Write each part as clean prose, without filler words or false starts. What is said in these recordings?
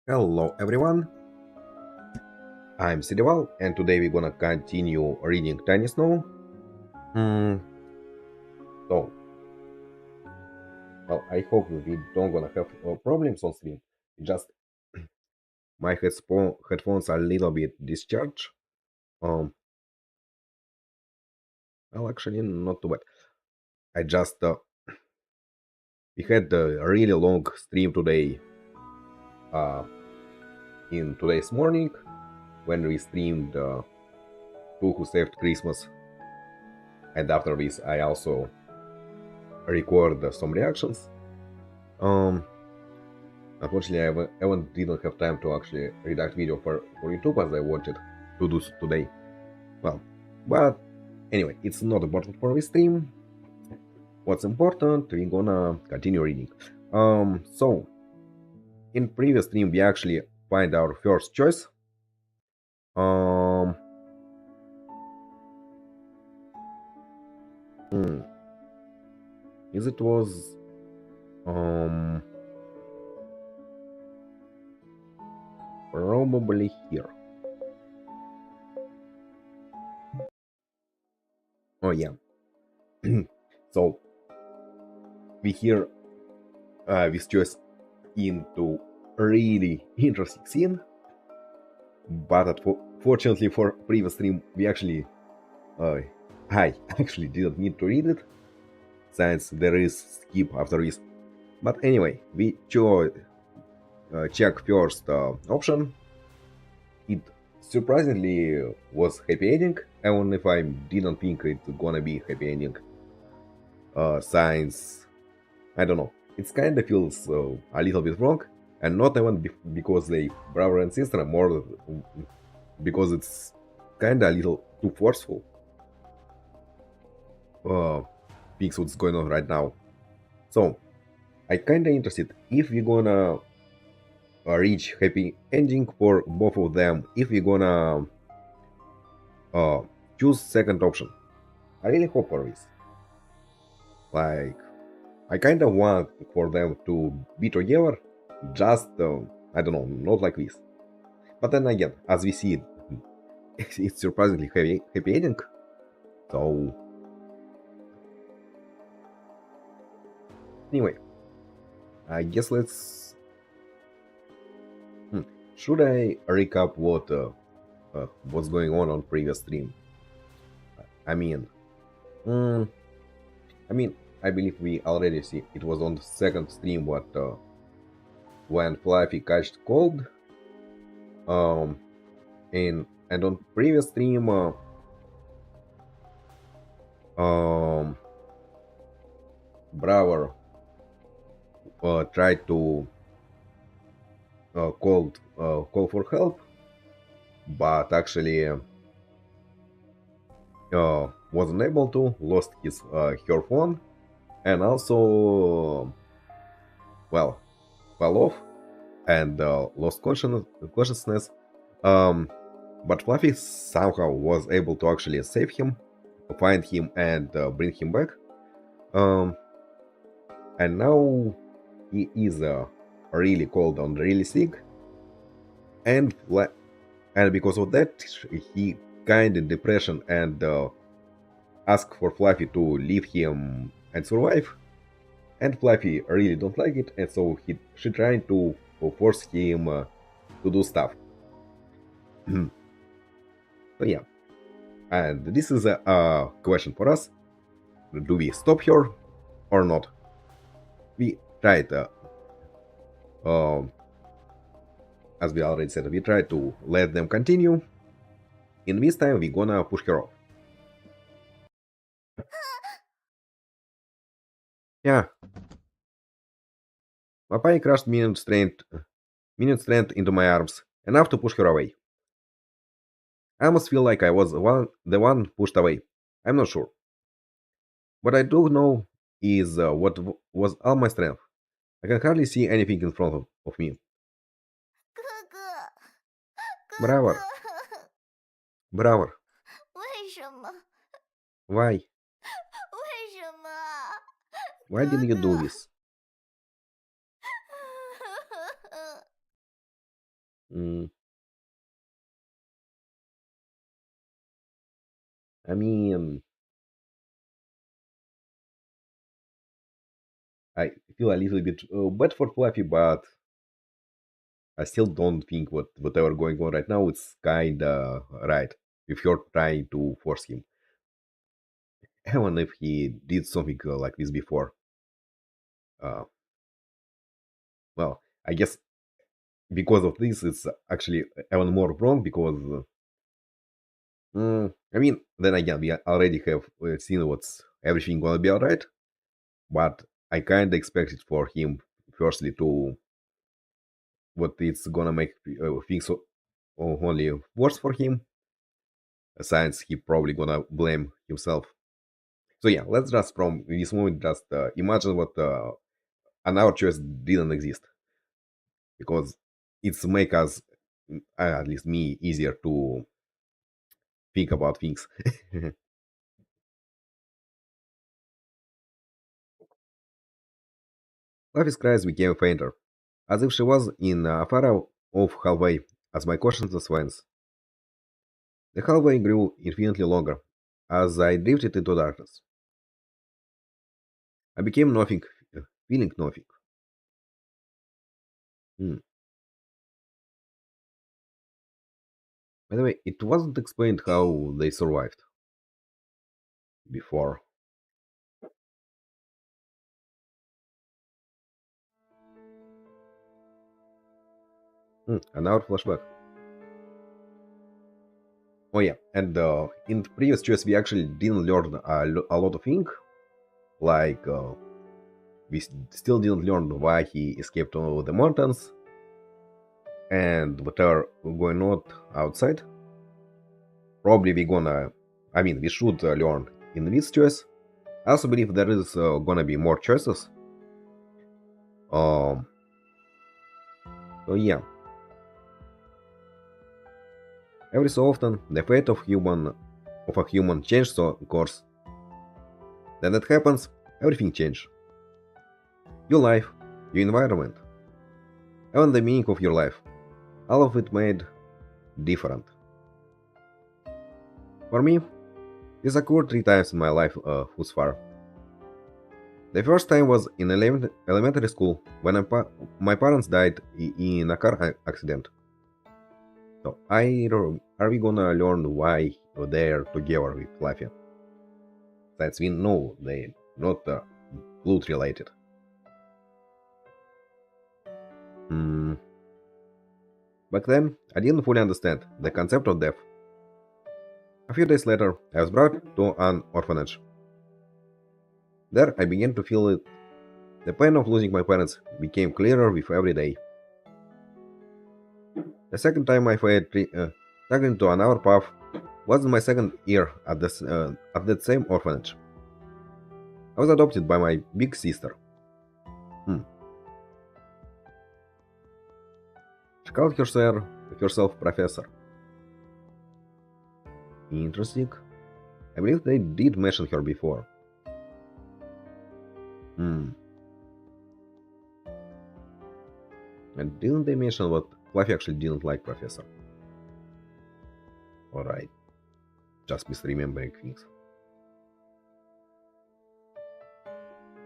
Hello everyone, I'm Sidival and today we're gonna continue reading Tiny Snow. Mm, so, well, I hope we don't gonna have problems on stream. Just my headphones are a little bit discharged. Um, well, actually, not too bad. I just we had a really long stream today. Uh, in today's morning when we streamed Who Saved Christmas, and after this I also record some reactions. Um, Unfortunately, I didn't have time to actually redact video for YouTube as I wanted to do today. Well, but anyway, it's not important for this stream. What's important, we're gonna continue reading. So in previous stream we actually find our first choice. Um, hmm, is it was um probably here. Oh yeah. So we hear this choice into really interesting scene. But fortunately for previous stream, we actually, uh, I actually didn't need to read it, since there is skip after this. But anyway, we check first option. It surprisingly was happy ending, even if I didn't think it's gonna be happy ending. Since I don't know, it kinda feels a little bit wrong, and not even because they brother and sister, more because it's kinda a little too forceful. uh, Things what's going on right now. So I kinda interested if we're gonna reach happy ending for both of them. If we're gonna uh, choose second option, I really hope for this. Like I kinda want for them to be together. Just I don't know, not like this. But then again, as we see, it's surprisingly happy ending. So anyway, I guess let's. Hmm, should I recap what's going on previous stream? I mean, mm, I mean, I believe we already see it was on the second stream what when Fluffy catched cold. Um, and on previous stream, um, Braver tried to call for help, but actually wasn't able to. Lost his her phone, and also well fell off and lost consciousness. Um, but Fluffy somehow was able to actually save him, find him, and bring him back. Um, and now he is really cold and really sick, and and because of that, he kind in depression and asked for Fluffy to leave him and survive. And Fluffy really don't like it, and so she trying to force him to do stuff. So yeah, and this is a question for us: do we stop here or not? We tried, um, as we already said, we tried to let them continue. In this time, we gonna push her off. Yeah, Papai crushed minute strength into my arms, enough to push her away. I almost feel like I was the one pushed away. I'm not sure. What I do know is was all my strength. I can hardly see anything in front of me. 哥哥，哥 Braver, 哥，braver, 为什么？why? 为什么啊？Why did 哥 you do 哥，this? Mm, I mean, I feel a little bit bad for Fluffy, but I still don't think whatever going on right now it's kinda right. If you're trying to force him, even if he did something like this before, uh, well, I guess because of this, it's actually even more wrong because I mean, then again, we already have seen what's everything gonna be alright, but I kind of expected for him firstly to what it's gonna make things only worse for him, since he probably gonna blame himself. So yeah, let's just from this moment just imagine what an our choice didn't exist because it's make us at least me easier to think about things. Life cries became fainter, as if she was in a far off hallway as my questions advanced. The hallway grew infinitely longer as I drifted into darkness. I became nothing, feeling nothing. Hmm. By the way, it wasn't explained how they survived before. An hour flashback. Oh yeah, and in the previous choice we actually didn't learn a lot of things. Like still didn't learn why he escaped over the mountains and whatever going on outside. Probably we gonna, I mean, we should learn in this choice. I also believe there is gonna be more choices. Um, so yeah, every so often the fate of a human changes so course. Then that happens, everything changes. Your life, your environment, even the meaning of your life. All of it made different. For me, this occurred 3 times in my life thus far. The first time was in elementary school when my parents died in a car accident. So are we gonna learn why they're together with Fluffy? Since we know they're not blood related. Hmm. Back then, I didn't fully understand the concept of death. A few days later, I was brought to an orphanage. There, I began to feel it. The pain of losing my parents became clearer with every day. The second time I fell stuck into another path was in my second year at that same orphanage. I was adopted by my big sister. Hmm. She called herself Professor. Interesting. I believe they did mention her before. Hmm. And didn't they mention what Fluffy actually didn't like Professor? Alright, just misremembering things.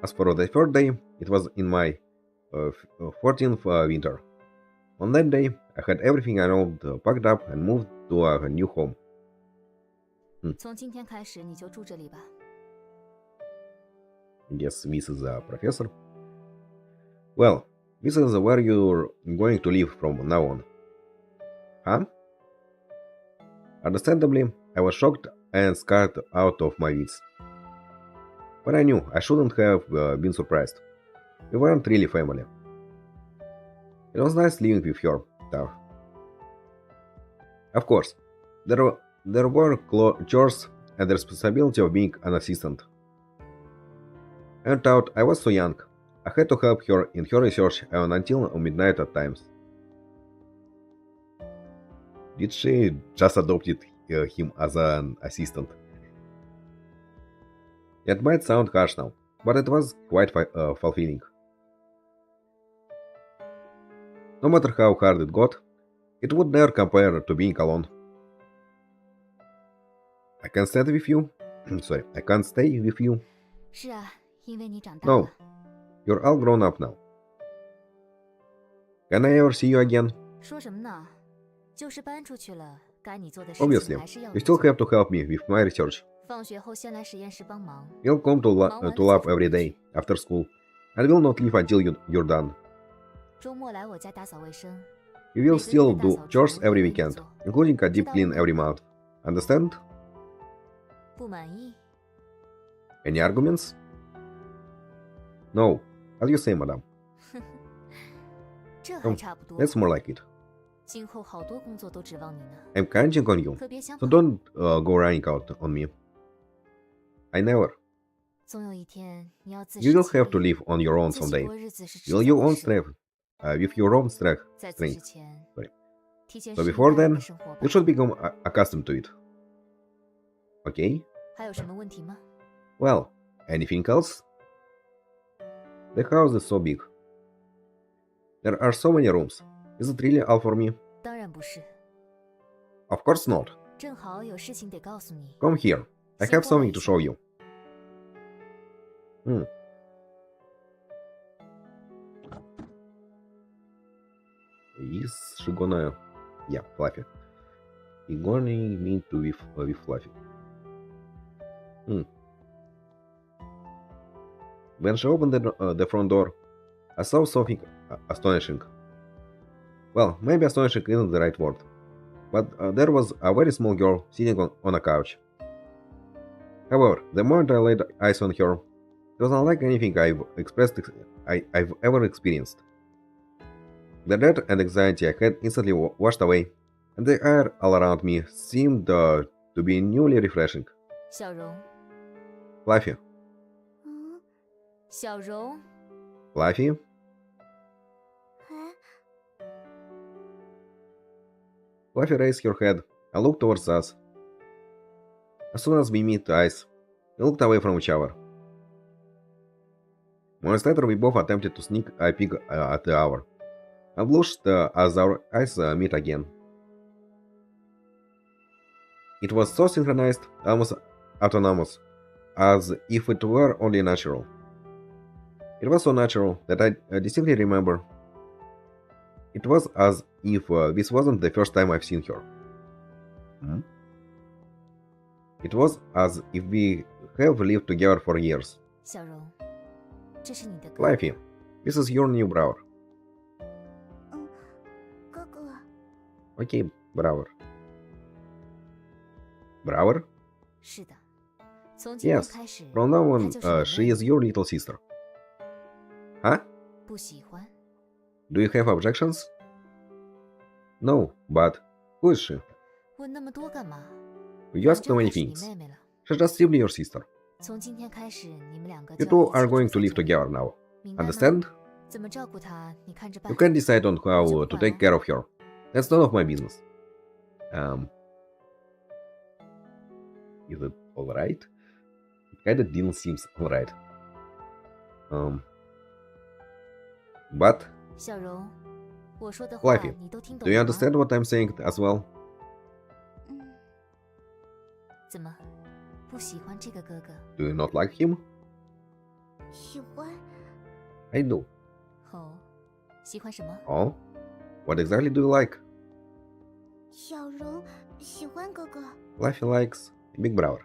As for the third day, it was in my 14th winter. On that day, I had everything I owned packed up and moved to a new home. Hmm. 从今天开始你就住这里吧。Yes, this is a professor. Well, this is where you're going to live from now on. Huh? Understandably, I was shocked and scared out of my wits. But I knew I shouldn't have been surprised. We weren't really family. It was nice living with her, though. Of course, there were chores and the responsibility of being an assistant. I thought I was so young. I had to help her in her research and until midnight at times. Did she just adopted him as an assistant? It might sound harsh now, but it was quite fulfilling. No matter how hard it got, It would never compare to being alone. I can stand with you. Sorry, I can't stay with you. 是啊，因为你长大 No, 了。 you're all grown up now. Can I ever see you again? 说什么呢？就是搬出去了，该你做的事 Obviously, 情还是要 you 你 still 做。 have to help me with my research. 放学后先来实验室帮忙。 You'll come to, Mom wants to lab you to every reach. day after school, and will not leave until you're done. 周末来我家打扫卫生。 You will 每个月 still 的大 do 扫除 chores 会 every 为你 weekend, 做。 including a deep 知道了 clean 吗？ every month. Understand? 不满意？ Any arguments? No. As you say, madam. 这还差不多。 That's more like it. 今后好多工作都指望你呢。 I'm counting on you, 可别想 so 跑。 don't go running out on me. I never. 总有一天你要自 You 食 will 其 have to 力， live on your own 自己 someday. 过日子是迟 Will 早 you 的 own 事。 strength? With your own strength. 在此之 Strength. 前， Sorry. 提前 So 适应 before 大人 then, 的生活吧 you。should become accustomed to it. Okay? 还有什么问题吗？ Well, anything else? The house is so big. There are so many rooms. Is it really all for me? 当然不是， Of course not. 正好有事情得告诉你。 Come here. I 先 have 过来 something 一 to 下 show you. Is she gonna... Yeah, Fluffy. He gonna meet with Fluffy. When she opened the front door, I saw something astonishing. Well, maybe astonishing isn't the right word, but there was a very small girl sitting on a couch. However, the moment I laid eyes on her, it was unlike anything I've ever experienced. The dread and anxiety I had instantly washed away, and the air all around me seemed to be newly refreshing. 小荣， Fluffy, 小荣， Fluffy, 哎， Fluffy raised her head and looked towards us. As soon as we met eyes, we looked away from each other. Moments later, we both attempted to sneak a peek at the hour, and blushed as our eyes met again. It was so synchronized, almost autonomous, as if it were only natural. It was so natural that I distinctly remember. It was as if this wasn't the first time I've seen her. It was as if we have lived together for years. 小荣，这是你的歌。 Fluffy, this is your new brother. 哥哥， Okay, brother. Brother? 是的，从今天 Yes. 开始， From now 她 on, 就是你妹 she 妹 is your little sister. Huh? 不喜欢， Do you have objections? No, but who is she? 问那么多干嘛？ You ask 反 too 正 many 她是你 things. 妹妹了。 She's just simply your sister. 从今天开始，你们两个 You 就要 two 一 are 起 going 住 to 在 live 这里 together now. 明白吗？ Understand? 怎么照顾她，你看着办 You。can decide on how 我就不 to 管 take 了。 care of her. That's none of my business. Is it alright? It kinda didn't seem alright. But, 小荣，我说的话 Fluffy, 你都听懂 do you 了吗？ understand what I'm saying as well? 怎么，不喜欢这个哥哥？ Do you not like him? 喜欢。 I do. 哦，喜欢什么？ Oh? What exactly do you like? 小荣喜欢哥哥。 Fluffy likes Big Brother.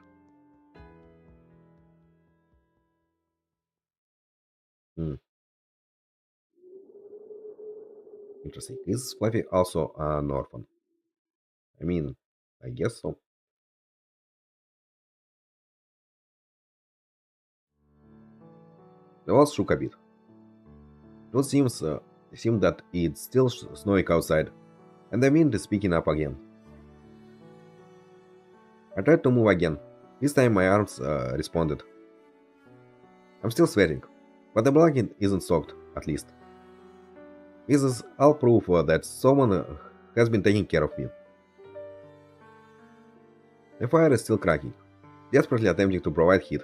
Interesting. Is Fluffy also an orphan? I mean, I guess so. The walls shook a bit. It seemed that it's still snowing outside, and the wind is picking up again. I tried to move again. This time my arms responded. I'm still sweating, but the blanket isn't soaked, at least. This is all proof that someone has been taking care of me. The fire is still cracking, desperately attempting to provide heat.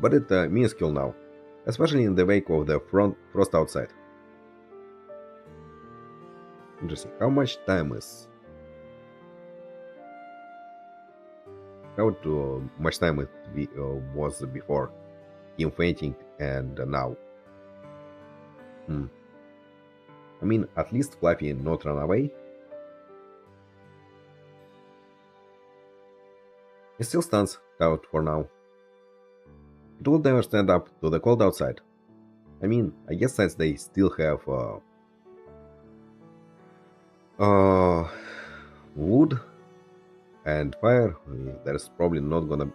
But it's minuscule now, especially in the wake of the frost outside. Interesting. How much time is? Much time was before him fainting and now? Hmm. I mean, at least Fluffy not run away. He still stands out for now. It would never stand up to the cold outside. I mean, I guess since they still have uh, wood and fire, there's probably not gonna.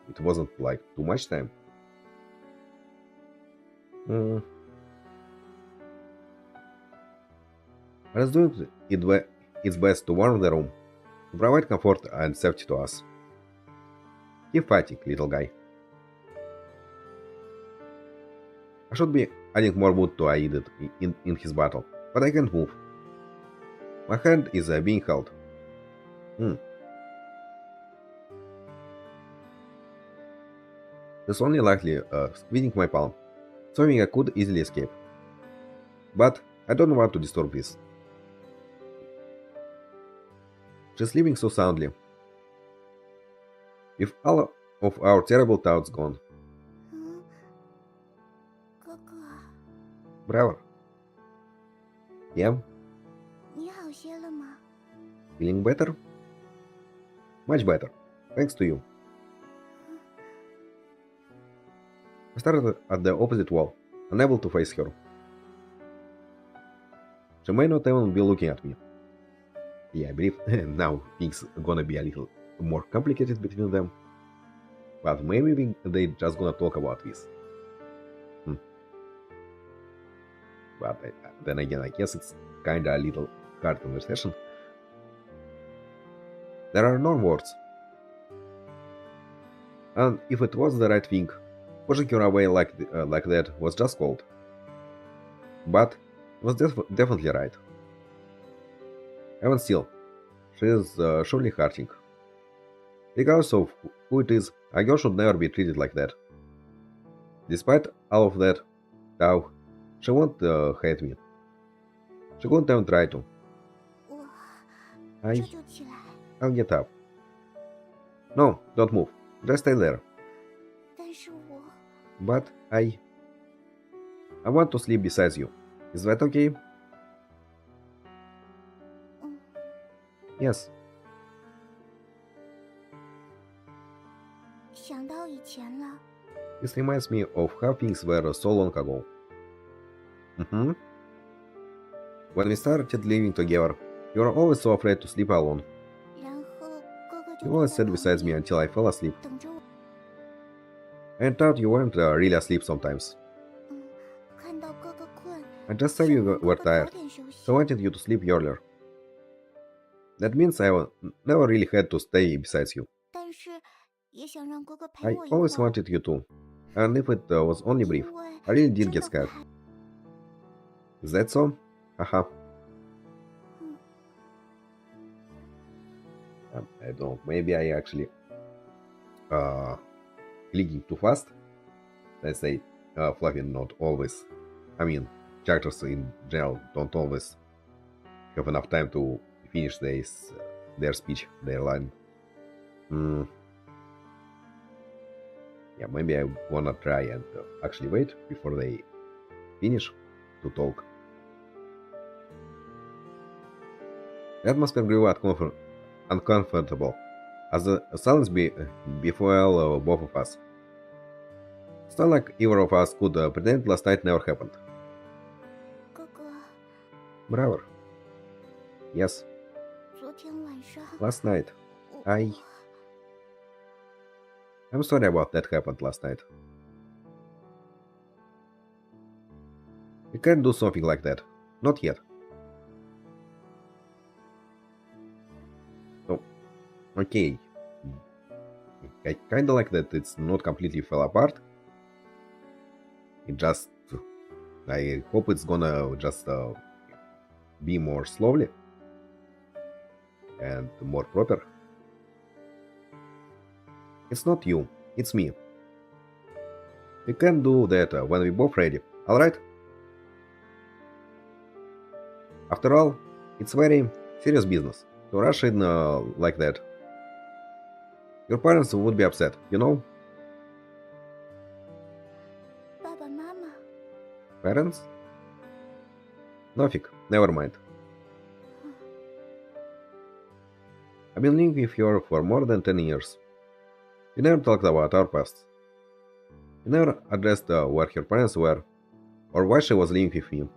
It wasn't like too much time. Mm, but it's doing its best to warm the room, to provide comfort and safety to us. Keep fighting, little guy. I should be adding more wood to aid it in his battle, but I can't move. My hand is being held. Hmm. This only likely squeezing my palm, so I could easily escape. But I don't want to disturb this. She's sleeping so soundly. With all of our terrible thoughts gone. 嗯，哥哥，Bravo. Yeah, 你好些了吗？ feeling better? Much better. Thanks to you. I started at the opposite wall, unable to face her. She may not even be looking at me. Yeah, I believe now things are gonna be a little more complicated between them. But maybe they just gonna talk about this. Hmm. But then again, I guess it's kinda a little hard conversation. There are no words. And if it was the right thing, pushing her away like that was just cold. But it was definitely right. Even still, she is surely hurting. Regardless of who it is, a girl should never be treated like that. Despite all of that, though, she won't hate me. She won't even try to. 我 I, 这就起来。 I'll get up. No, don't move. Just stay there. 但是我 But I want to sleep beside you. Is that okay? 嗯， Yes. 想到以前了。 This reminds me of how things were so long ago. Mm-hmm. When we started living together, you were always so afraid to sleep alone. 然后哥哥就 You 坐 always 在 sat 旁 beside me 边 until I fell asleep. 等着我。 I thought you weren't really asleep sometimes. 嗯，看到哥哥困， I just 想 thought you 让 were 哥哥早 tired, 点休息 so I。wanted you to sleep earlier. That means I never really had to stay beside you. 但是也想让哥哥陪 I 我一 always 会儿， wanted you to. And if it was only brief, 因为 I really did 真 get 的会 scared. 害。 Is that so? Haha. 嗯， I don't know. Maybe I actually uh, clicking too fast. Let's say Fluffy not always. I mean, characters in general don't always have enough time to finish their speech, their line. Mm, yeah, maybe I wanna try and actually wait before they finish to talk. The atmosphere grew uncomfortable as the silence befell both of us. It's not like either of us could pretend last night never happened. 哥哥， Brother. Yes, 昨天晚上 last night. 我 I- I'm sorry about that happened last night. We can't do something like that. Not yet. Oh, okay. I kinda like that it's not completely fell apart. It just. I hope it's gonna just be more slowly and more proper. It's not you, it's me. We can do that when we both ready, alright? After all, It's very serious business to rush in like that. Your parents would be upset, you know? 爸爸妈妈，Parents? Nothing, never mind. I've been living with her for more than 10 years. We never talked about our past. We never addressed where her parents were, or why she was living with me,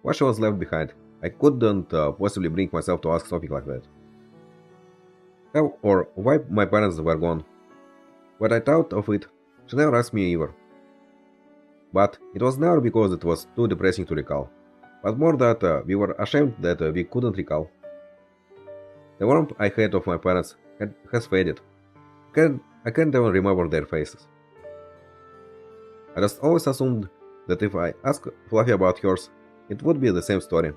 why she was left behind. I couldn't possibly bring myself to ask something like that. How or why my parents were gone. When I thought of it, she never asked me either. But it was never because it was too depressing to recall, but more that we were ashamed that we couldn't recall. The warmth I had of my parents has faded. I can't even remember their faces. I just always assumed that if I asked Fluffy about hers, it would be the same story.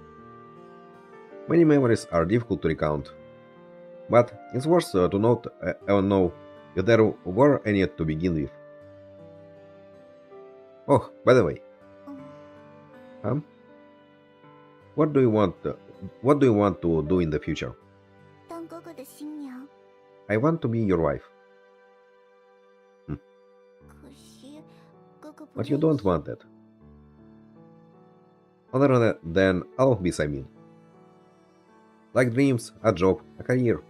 Many memories are difficult to recount, but it's worth to not even know if there were any to begin with. Oh, by the way, 嗯，huh? What do you want? What do you want to do in the future? 当哥哥的新娘。I want to be your wife. 可惜哥哥不 But 愿 you 意。 don't want that. Other than all of this, I mean. Like dreams, a job, a career.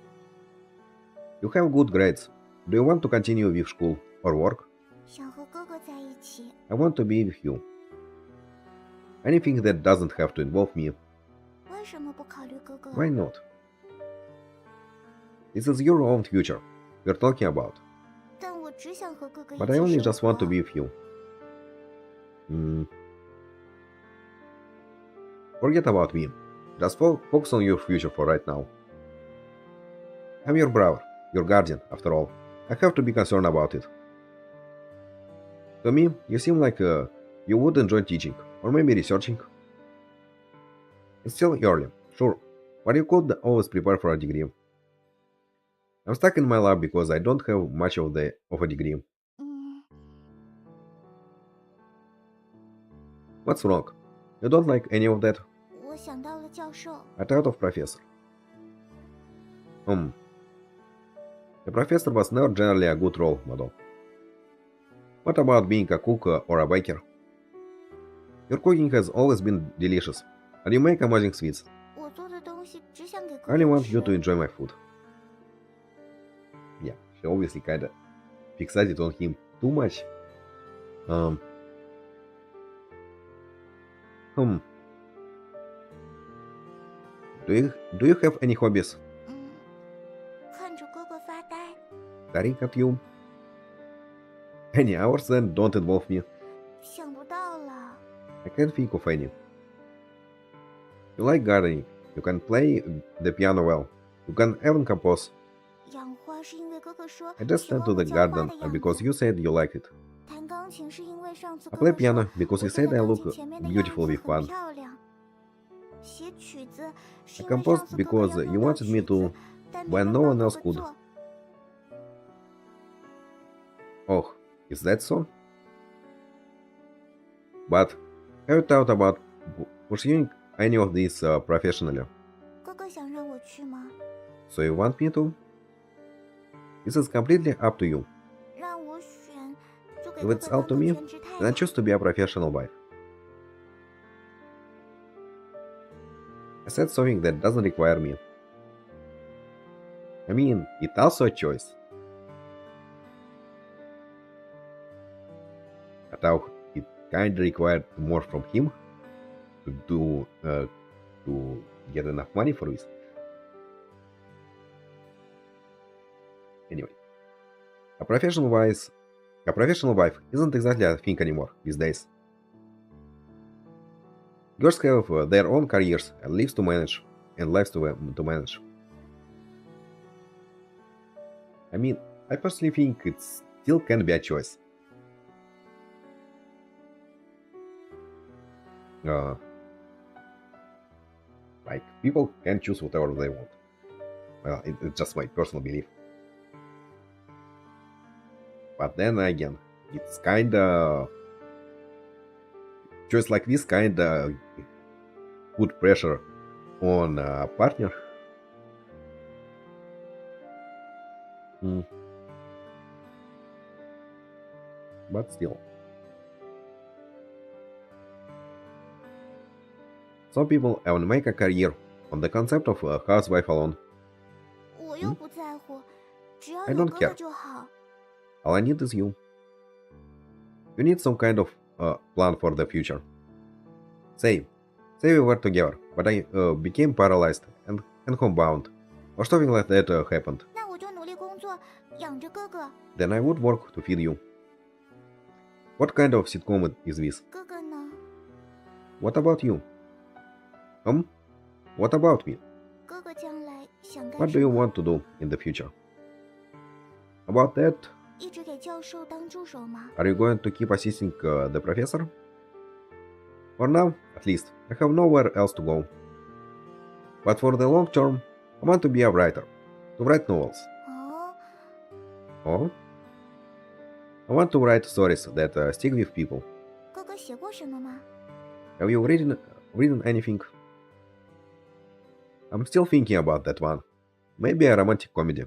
You have good grades. Do you want to continue with school or work? 想和哥哥在一起。 I want to be with you. Anything that doesn't have to involve me. 为什么不考虑哥哥？ Why not? This is your own future we're talking about. 但我只想和哥哥一 But 起 I only 生 just want to 活 be with you. Forget about me. Just focus on your future for right now. I'm your brother, your guardian, after all. I have to be concerned about it. To me, you seem like you would enjoy teaching, or maybe researching. It's still early, sure, but you could always prepare for a degree. I'm stuck in my lab because I don't have much of a degree. 嗯， What's wrong? You don't like any of that? 我想到了教授。 I thought of professor. The professor was never generally a good role model. What about being a cook or a baker? Your cooking has always been delicious, and you make amazing sweets. 我做的东西只想给 I 哥 only 哥 want 吃。 you to enjoy my food. Yeah, she obviously kinda fixated on him too much. Um. Hmm. Do you have any hobbies? 嗯，看着哥哥发呆。 Staring at you? Any hours then don't involve me. 想不到了。 I can't think of any. You like gardening. You can play the piano well. You can even compose. 养花是因为哥哥说 I just 喜 tend 欢 to 我 the 浇花 garden 的样 because 子。 you said you like it. 弹钢琴是因为上次 I 哥 play 哥说 piano because 我 you 站 said 在 I 钢 look 琴前面的样 beautiful 子 with 很 fun. 漂亮。写曲子是 I 因为 composed 上次哥哥 because 要 you 弄到 wanted me 曲子 to， 但没 when 能 no 帮 one 哥 else 哥 could. 做。 Oh, is that so? But have you thought about pursuing any of these professionally? 哥哥想让我去吗？ So you want me to? This is completely up to you. 让我选，就给 If 哥 it's 哥 up 当 to 个 me, 全职太 then I 太。 choose to be a professional wife. I said something that doesn't require me. I mean, it's also a choice. But how it kinda required more from him to do to get enough money for this. Anyway, a professional wife, a professional wife isn't exactly a thing anymore these days. Girls have their own careers and lives to manage, and lives to manage. I mean, I personally think it still can be a choice. Uh, like people can choose whatever they want. Well, it's just my personal belief. But then again, it's kinda choice like this kinda put pressure on a partner. Hmm, but still. Some people even make a career on the concept of a housewife alone. 我 Hmm? 又不在乎，只要 I 有 don't 哥哥 care. 就好。 All I need is you. You need some kind of plan for the future. Say, say we were together, but I became paralyzed and homebound, or something like that happened. 那我就努力工作，养着哥哥。 Then I would work to feed you. What kind of sitcom is this? 哥哥呢？ What about you? What about me? 哥哥将来想干 What 什 do you 么？ want to do in the future? About that, 一直给教授当助手吗？ are you going to keep assisting the professor? For now, at least, I have nowhere else to go. But for the long term, I want to be a writer, to write novels. 哦， Oh? I want to write stories that stick with people. 哥哥写过什么吗？ Have you written anything? I'm still thinking about that one. Maybe a romantic comedy.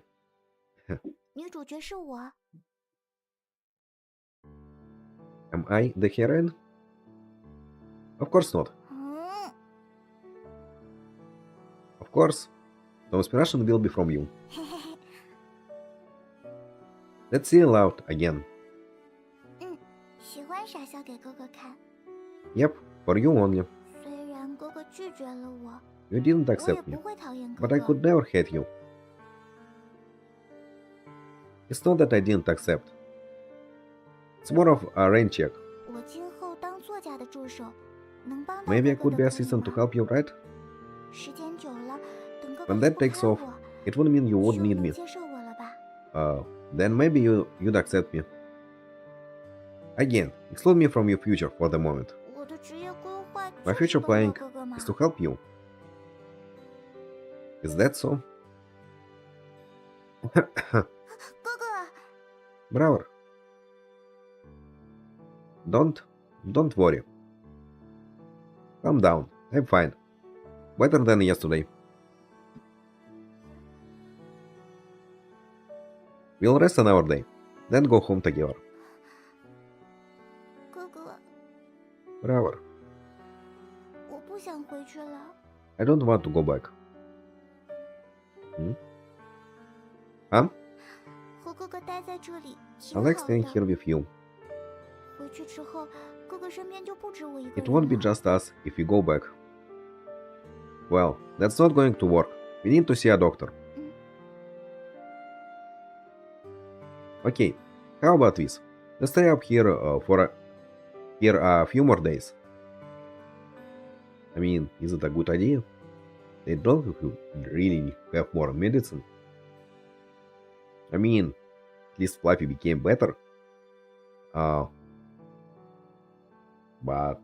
女主角是我。 Am I the heroine? Of course not. 嗯， Of course, the inspiration will be from you. 嘿嘿嘿。 Let's see aloud again. 嗯，喜欢傻笑给哥哥看。 Yep, for you only. 虽然哥哥拒绝了我， You didn't 我也 accept 不 me, 会讨厌哥 but I 哥。 could never hate you. It's not that I didn't accept. It's more of a rain check. 我今后当作家的助手，能帮到 Maybe I 哥哥 could 的 be 可以 assistant to 吗？ help you write. 时间久了，等哥哥 When 离 that 不 takes 开 off, 我， it would mean you 就 would need 能 me. 接受我了吧？ Then maybe you'd accept me. Again, exclude me from your future for the moment. 我的职业规划 My 就是 future 帮 planning 到哥哥嘛 is。to help you. Is that so? 哥哥， Brother. Don't worry. Calm down. I'm fine. Better than yesterday. We'll rest another day, then go home together. 哥哥， Brother, 我不想回去了。 I don't want to go back. Huh? 和哥哥待在这里挺 I 好 like staying 的。 here with you. 回去之后，哥哥身边就不止我一个 It 人 won't be 了。 just us if we go back. Well, that's not going to work. We need to see a doctor. Okay, how about this? Let's stay up here here a few more days. I mean, is it a good idea? They don't really have more medicine. I mean, at least Fluffy became better. But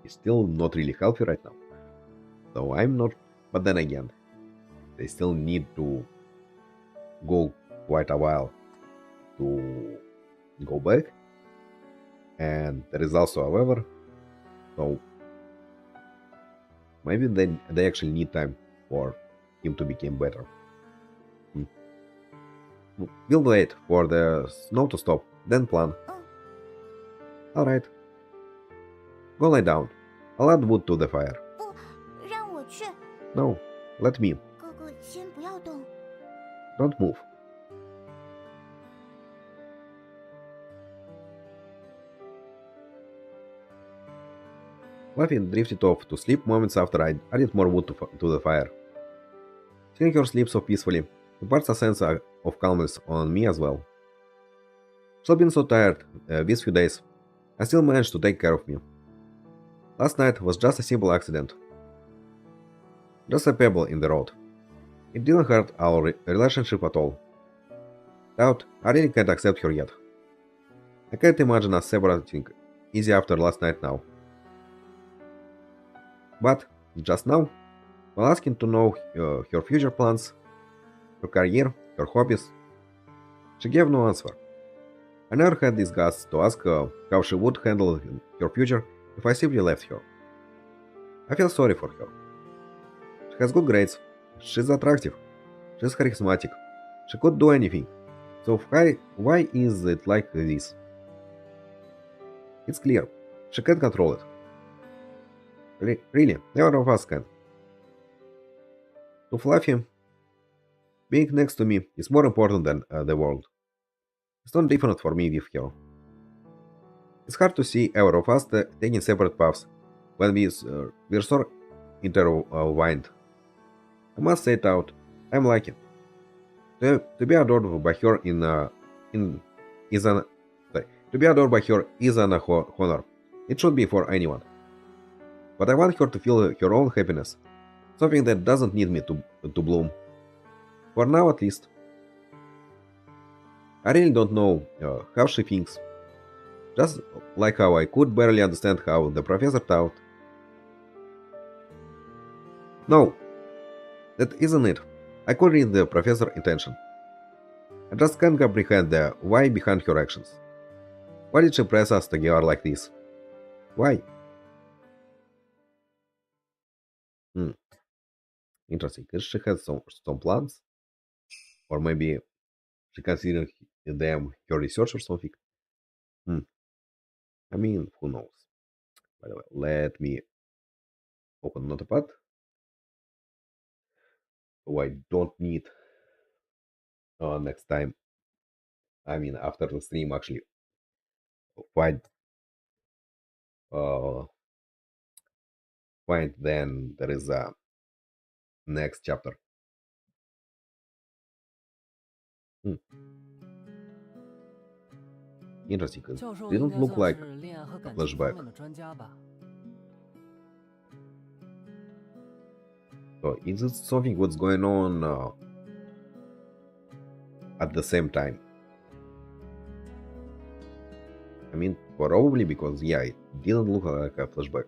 he's still not really healthy right now. So I'm not. But then again, they still need to go quite a while to go back. And there is also, however, so maybe they actually need time for him to become better. We'll wait for the snow to stop, then plan. Alright. Go lie down. I'll add wood to the fire. 不，让我去。 No, let me. 哥哥，先不要动。 Don't move. Fluffy drifted off to sleep moments after I added more wood to the fire. Seeing her sleep so peacefully imparts a sense of calmness on me as well. She's been so tired these few days, and still managed to take care of me. Last night was just a simple accident. Just a pebble in the road. It didn't hurt our relationship at all. Doubt, I really can't accept her yet. I can't imagine us separating easy after last night now. But, just now, while asking to know her future plans, her career, her hobbies, she gave no answer. I never had this guts to ask how she would handle her future if I simply left her. I feel sorry for her. has good grades. She's attractive. She's charismatic. She could do anything. So why is it like this? It's clear. She can't control it. Really, neither of us can. To Fluffy, being next to me is more important than the world. It's not different for me with her. It's hard to see either of us taking separate paths when we're so intertwined. I must say it out. I'm lucky. To be adored by her in is an sorry, to be adored by her is an honor. It should be for anyone. But I want her to feel her own happiness, something that doesn't need me to bloom. For now, at least. I really don't know how she thinks. Just like how I could barely understand how the professor taught. No, that isn't it. I could read the professor's intention. I just can't comprehend the why behind her actions. Why did she press us together like this? Why? Hmm, interesting. Because she had some plans, or maybe she considered them her research or something. Hmm. I mean, who knows? By the way, let me open Notepad. So I don't need next time. I mean, after the stream, actually, find uh, find then there is a next chapter. Hmm. Interesting. 'Cause 教授应 didn't 该 look 算 like 是恋爱和 a 感情方 flashback. 面的专家吧？ So is it something what's going on at the same time? I mean, probably because yeah, it didn't look like a flashback.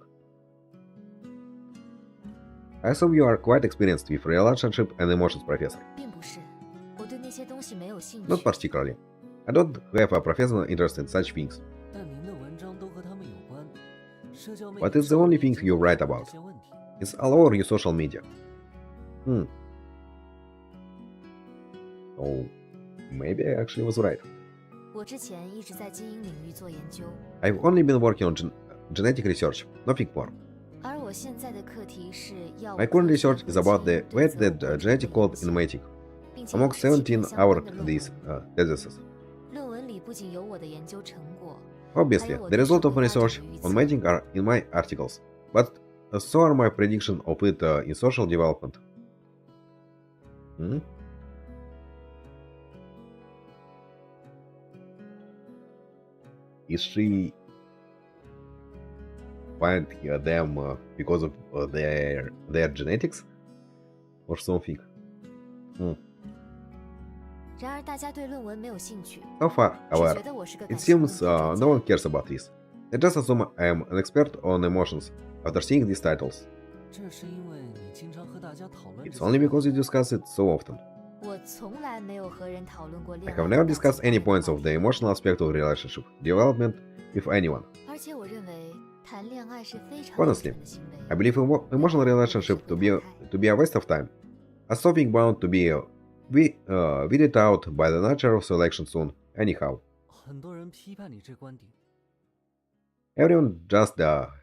I assume you are quite experienced with relationship and emotions, Professor. 并不是，我对那些东西没有兴 Not 趣。 particularly. I don't have a professional interest in such things. 但您的文章都和他们有关，社交媒 But 体 it's the 上 only 已 thing 经 you 有 write 这 about. 些问题。 It's all over your social media. Hmm. Oh, maybe I actually was right. 我之前一直在基因领域做研究， I've only been working on genetic research, nothing more. 而我现在的课题是药物 My 科 current 学 research 和 is about 基因 the 对 weight 择 that 物过程的 genetic 影 code 响 in mating 并且 among 也是期刊 17 相关 hour 的论 these 文。 theses. 论文里不仅有我的研究成果， Obviously, the result of my research on mating are in my articles, but so are my prediction of it in social development. Hmm? Is she find them because of their genetics or something? Hmm. 然而大家对论文没有兴趣， So far, 只觉 however, 得我是个 it 感情问 seems 题专 no one 家。 cares about this. They just assume I am an expert on emotions after seeing these titles. 这是因为你经常和大家讨论这 It's 些 only 话 because 题 you discuss it so often. 我从来没有和人讨论过 I 恋爱 have 和 never 感情 discussed 方面 any 的 points 话 of the 题 emotional aspect of relationship development with anyone. 而且我认为谈恋爱是非常愚 Honestly, 蠢的行 I 为。 believe emotional relationship to be a waste of time, as something bound to be weeded out by the natural selection soon. Anyhow, 很多人批判你这观点， everyone just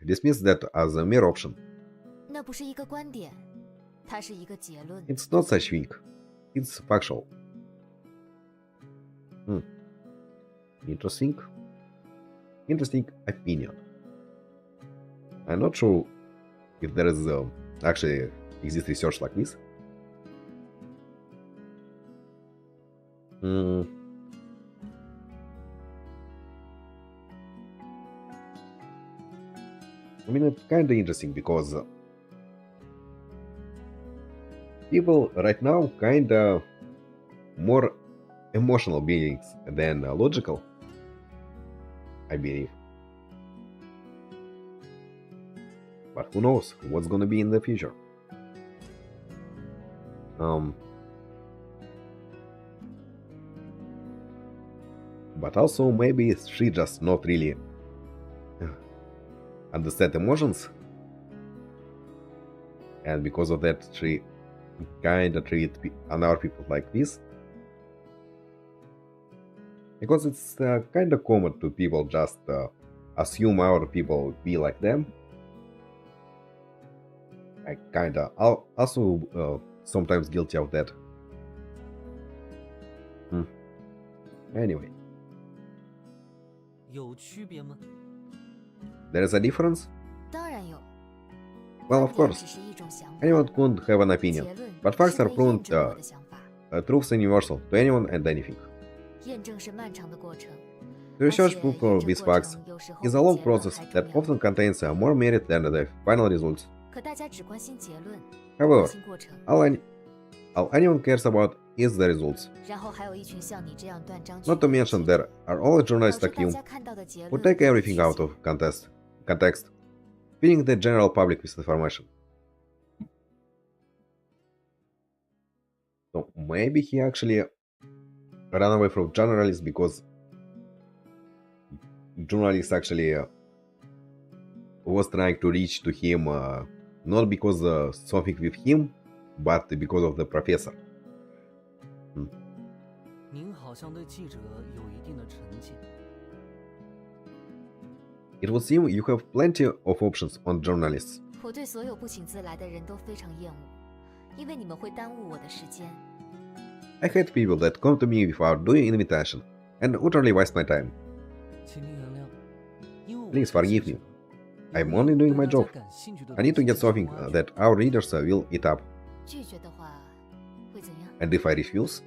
dismisses that as a mere option. 那不是一个观点，它是一个结论。 It's not such thing. It's factual. Hmm. Interesting. Interesting opinion. I'm not sure if there is actually exists research like this. Hmm. I mean, it's kind of interesting because people right now kind of more emotional beings than logical, I believe. But who knows what's gonna be in the future? But also maybe she just not really understand emotions and because of that, she kind of treat other people like this. Because it's kind of common to people just assume other people be like them. I kind of also sometimes guilty of that. Anyway, 有区别吗？ there is a difference? 当然有。 Well, of 观点 course, 只是一种想法， anyone could have an opinion, 结论 but facts 是 are 被 proven 验证过的想法。 truths universal to anyone and anything. 验证是漫长的过程， The 而 research 且 proof 验 of 证 these 过 facts 程有时候 is 比 a long 结论 process 还重 that 要。 often contains more merit than the final results. 可大家只关心结论，不关 However, 心过程。 all anyone cares about is the results. 然后还有一群像你这样断章取 Not to 义的 mention 记者 there are all the 导 journalists 致 like 大 you 家看到的结 who 论 take 都是 everything 曲 out 解 of context, feeding the general public with information. So maybe he actually ran away from journalists because journalists actually was trying to reach to him not because something with him, but because of the professor. 您好像对记者有一定的成见。 It would seem you have plenty of options on journalists. 我对所有不请自来的人都非常厌恶，因为你们会耽误我的时间。 I hate people that come to me without doing invitation and utterly waste my time. 请您原谅，因为我 Please 是 forgive 记者 me. I'm only doing my 对大家 job. 感兴趣的 I need to 东 get 西进行 something 挖掘 that our readers will eat up. 拒绝的话会怎样？ And if I refuse,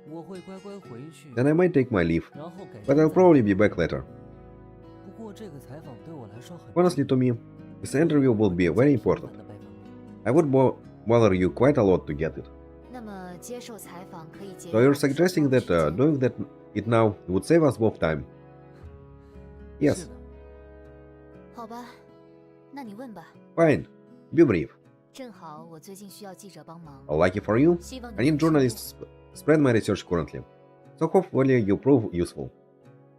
我会乖乖回去， then I might take my leave. 然后改 But 天 I'll 再 probably 来 be back later. 不过这个采访对我来说很 Honestly, to me, this interview will be very important. 的拜访你 I would bother you quite a lot to get it. 那么接受采访可以节 So 约 you're 我们双 suggesting 方的 that 时间 doing it now would save us both time? 是 Yes, 的，好吧，那你问吧。 fine. Be brief. 正好我最近需要记者帮忙， Lucky for you, 希望你 I need 能帮我 journalists spread my research currently. So hopefully you prove useful.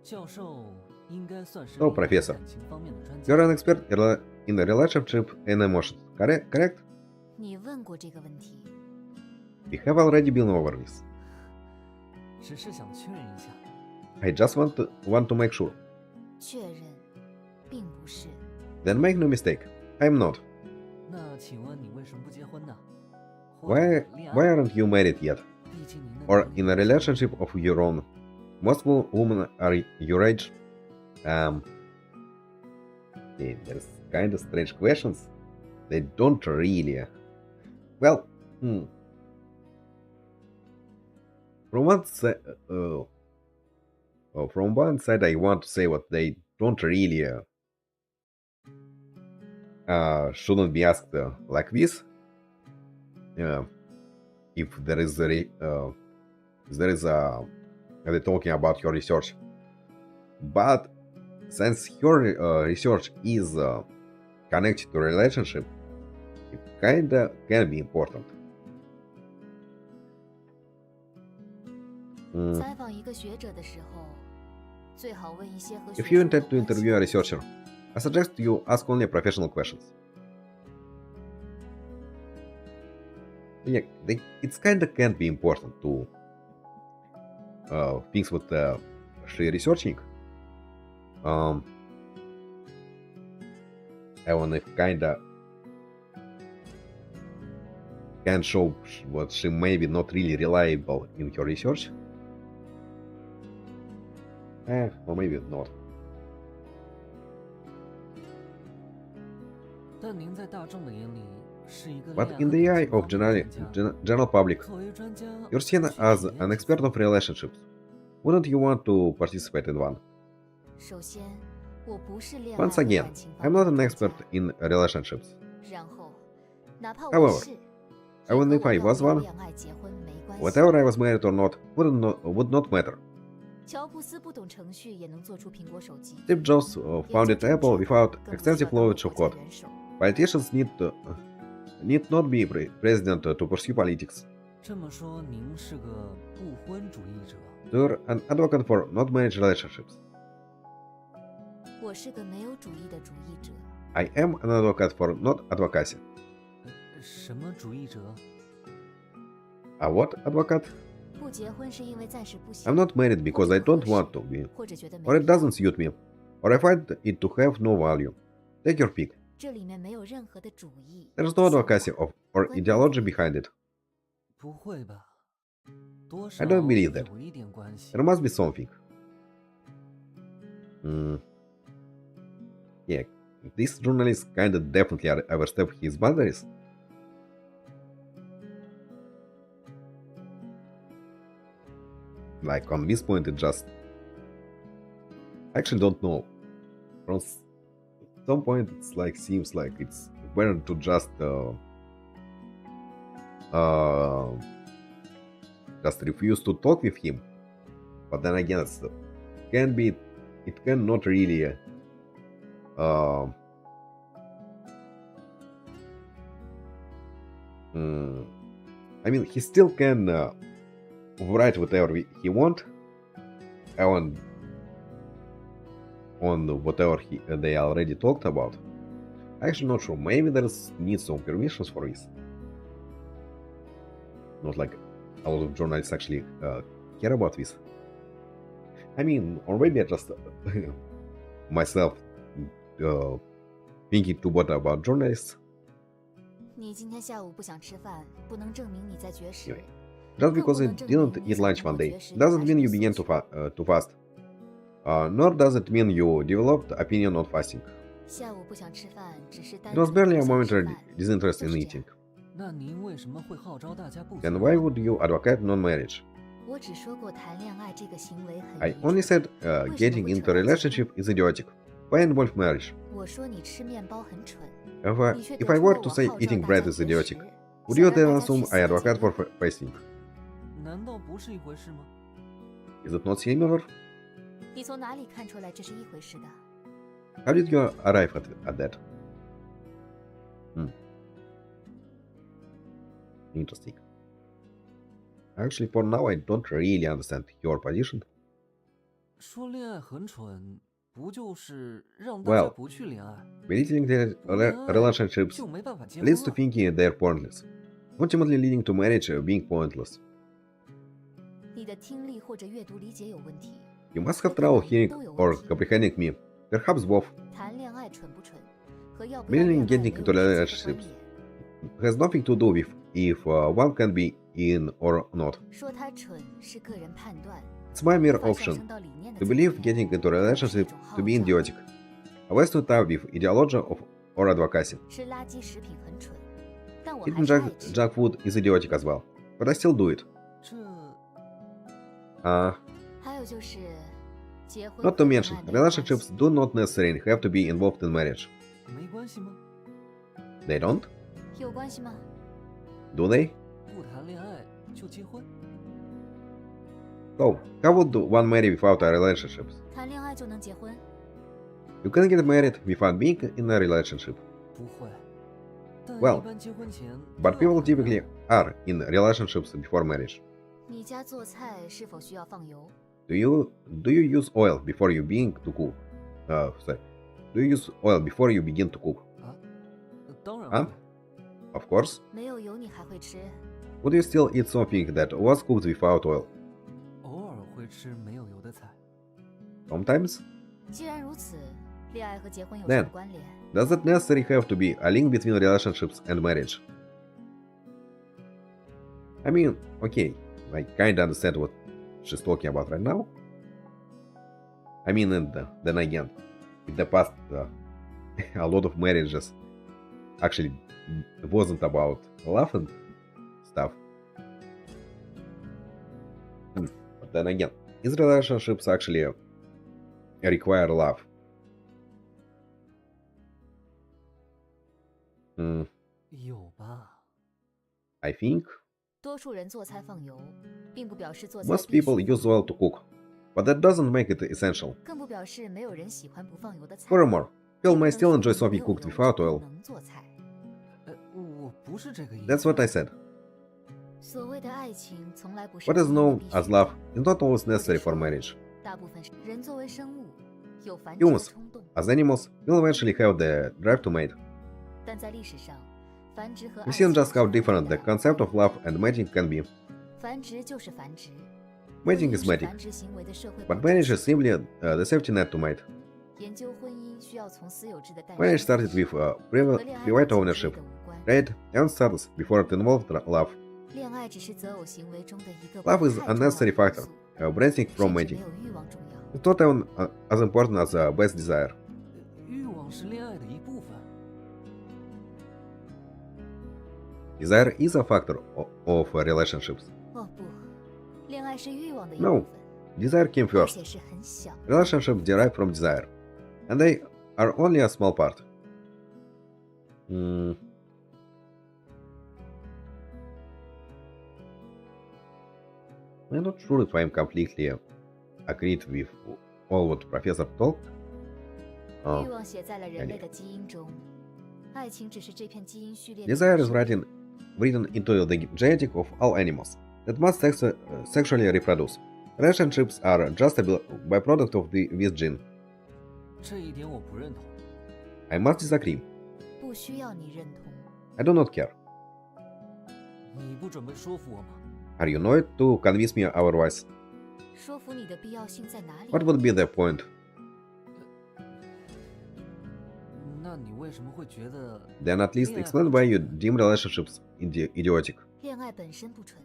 教授应该算是 So, 利用 Professor, 感情方面的专 You're 家。 an expert in the relationship and emotions, correct? 你问过这个问题， We have already been over this. 只是想确认一下， I just want to make sure. 确认，并不是。 Then make no mistake, I'm not. 那请问你为什么不结婚呢？或者 Why 恋 why 爱？ aren't you married yet? 毕竟您的 Or 年龄 in a relationship of your own? Most women are your age. There's kind of strange questions. They don't really. Well, from one side, from one side, I want to say what they don't really shouldn't be asked like this. If there is they're talking about your research, but since your research is connected to relationship, it kinda can be important. 采访一个学者的时候，最好问一些和学 If you 术 intend 有 to 关系 interview a 的 researcher, I suggest you ask only professional questions. Yeah, it's kinda can't be important to things with she researching. Even if kinda can show what she may be not really reliable in her research. Or maybe not. 但您在大众的眼里是一个 But 恋爱 in 和 the 感 eye 情方 of 面的专家。 general public, 作为专家， you're seen 去 as 体验 an 几 expert 次 of relationships. Wouldn't you want to participate in one? 首先，我不是恋爱 Once 和 again, 感情 I'm 方 not 面 an 的 expert 专家。 in relationships. 然后，哪怕我 However, 是， even 也 if 和 I 我 was 要不要 one, 恋爱结婚没关系。 whether I was married or not would not matter. 乔布斯不懂程序也能做出苹果手机。 Steve Jobs 研究 founded 政治 Apple without 更不需 extensive 要当我 knowledge of 国 code. 家元首。 Politicians need not be president to pursue politics. 这么说，您是个不婚主义者。 You're an advocate for not marriage relationships. 我是个没有主义的主义者。 I am an advocate for not advocacy. 什么主义者？ What, advocate? 不结婚是因为暂时不行， I'm not married because I don't want to be, 或者觉得没 or it 必要 doesn't suit me, or I find it to have no value. Take your pick. 这里面没有任何的主义。 There's no 想法 advocacy or 观点 ideology behind it. 不会吧？多 I don't 少 believe that. 有一点关系。 There must be something. Yeah, this journalist kinda definitely overstepped his boundaries. Like on this point, it just I actually don't know. From some point, it's like seems like it's better to uh, just refuse to talk with him. But then again, it cannot really uh, I mean, he still can write whatever he want on whatever they already talked about. Actually, not sure. Maybe there's needs some permissions for this. Not like a lot of journalists actually care about this. I mean, or maybe I just myself thinking too much about journalists. 你今天下午不想吃饭，不能证明你在绝食。 Anyway, just because you didn't eat lunch one day doesn't mean you began to fast. Nor does it mean you developed opinion on fasting. 下午不想吃饭，只是单 It was 纯 barely 不 a 想吃 momentary 饭。 disinterest in 就是这 eating. 样。那您为什么会号召大家不？ Then why would you advocate non-marriage? 我只说过谈恋爱这个行为很 I 愚 only 蠢。 said getting into a relationship is idiotic. Why involve marriage? 我说你吃面包很蠢， If 你却 if 得 I 出 were 了 to 我 say 号召 eating 大 bread 家 is 绝 idiotic, 食， would 想 you 让 then 大家去 assume 死 I 就 advocate 结 for 婚 fasting? 难道不是一回事吗？ Is it not similar? 你从哪里看出来这是一回事的？ How did you arrive at that? Interesting. Actually, for now, I don't really understand your position. 说恋爱很蠢，不就是让大家 Well, 不去恋爱， belittling their 不恋爱 relationships 就没办法结 leads 婚 to 了？ thinking they're pointless, ultimately leading to marriage being pointless. 你的听力或者阅读理解有问题。 You must have trouble hearing or comprehending me. Perhaps both. 谈恋爱蠢不蠢，和要不要 Merely 恋爱 getting 没 into 有直接的关 relationships 联。 has nothing to do with if one can be in or not. 说他蠢是个人判断， It's my mere 无法上 option 升到理念的 to 层 believe 面 getting into 是 relationship 一种号 to be 召 idiotic. A waste of time with ideology or advocacy. 吃垃圾食品很蠢，但我还 Eating 是爱吃。 junk food is idiotic as well, but I still do it. 这还有就是，结婚 Not 和 to 恋 mention, 爱没有关系 relationships do not necessarily have to be involved in marriage. 没关系吗？ They don't? 有关系吗？ Do they? 不谈恋爱就结婚？ So, how would one marry without a relationship? 谈恋爱就能结婚？ You can get married without being in a relationship. 不会。但 Well, 一般结婚前 But 都要 people 谈恋 typically 爱 are in relationships before marriage. 你家做菜是否需要放油？ Do you use oil before you begin to cook? Sorry. Do you use oil before you begin to cook? 当然啊会。 Of course. 没有油你还会吃？ Would you still eat something that was cooked without oil? 偶尔会吃没有油的菜。 Sometimes. 既然如此，恋爱和结婚有 Then 什么关联？ Does it necessarily have to be a link between relationships and marriage? I mean, okay, I kinda understand what she's talking about right now. I mean, and then again, in the past, a lot of marriages actually wasn't about love and stuff. But then again, is relationships actually require love? Hmm, 有吧？ I think 多数人做菜放油，并不表示做菜 most 必须 people use oil to cook, but that doesn't make it essential. 更不表示没有人喜欢不放油的菜。 Furthermore, 也 people 不 may 能 still 说 enjoy 没 something 有 cooked 油 without 就 oil. 不能做菜。我不是这个意思。 That's what I said. 所谓的爱情从来不是 What is 婚姻的 known 必须 as 品 love is not always 或者 necessary for 说 marriage. 大部分是人作为生物有繁殖的 Humans, 冲动， as animals, will eventually have the drive to mate. 但在历史上，繁殖和 We've 爱情 seen just 是 how 分开 different 的 the concept of love and mating can be. 繁殖就是繁殖， Mating 婚姻 is 是 mating, 繁殖行为的社会 but 保障 marriage 系 is 统。 simply the safety net to mate. 研究婚姻需要从私有制的诞 Marriage 生 started 开始 with 和恋爱 private 感情之类 ownership, 的无关。 trade, and status before it involved love. 恋爱只是择偶行为中的一个 Love 不 is 太 an 重要的 unnecessary 因 factor, 素， branching from 甚至 mating. 没有欲望重要。 It's not even as important as best desire. 欲望是恋爱的一部分。 Desire is a factor of relationships. 哦不，恋爱是欲望的一 No, 部分， desire came 而 first. 且是很小。 Relationships derive from desire, and they are only a small part. I'm not sure if I'm completely agreed with all what Professor told. 欲望写在了人类的基因中，爱情只是这片基因序列的 Desire is 衍生品。 written into the genetic of all animals that must sexually reproduce. Relationships are just a byproduct of this gene. 这一点我不认同。 I must disagree. 不需要你认同。 I do not care. 你不准备说服我吗？ Are you annoyed to convince me otherwise? 说服你的必要性在哪里？ What would be the point? 那你为什么会觉得 Then at least explain why you deem relationships idiotic. 恋爱本身不纯，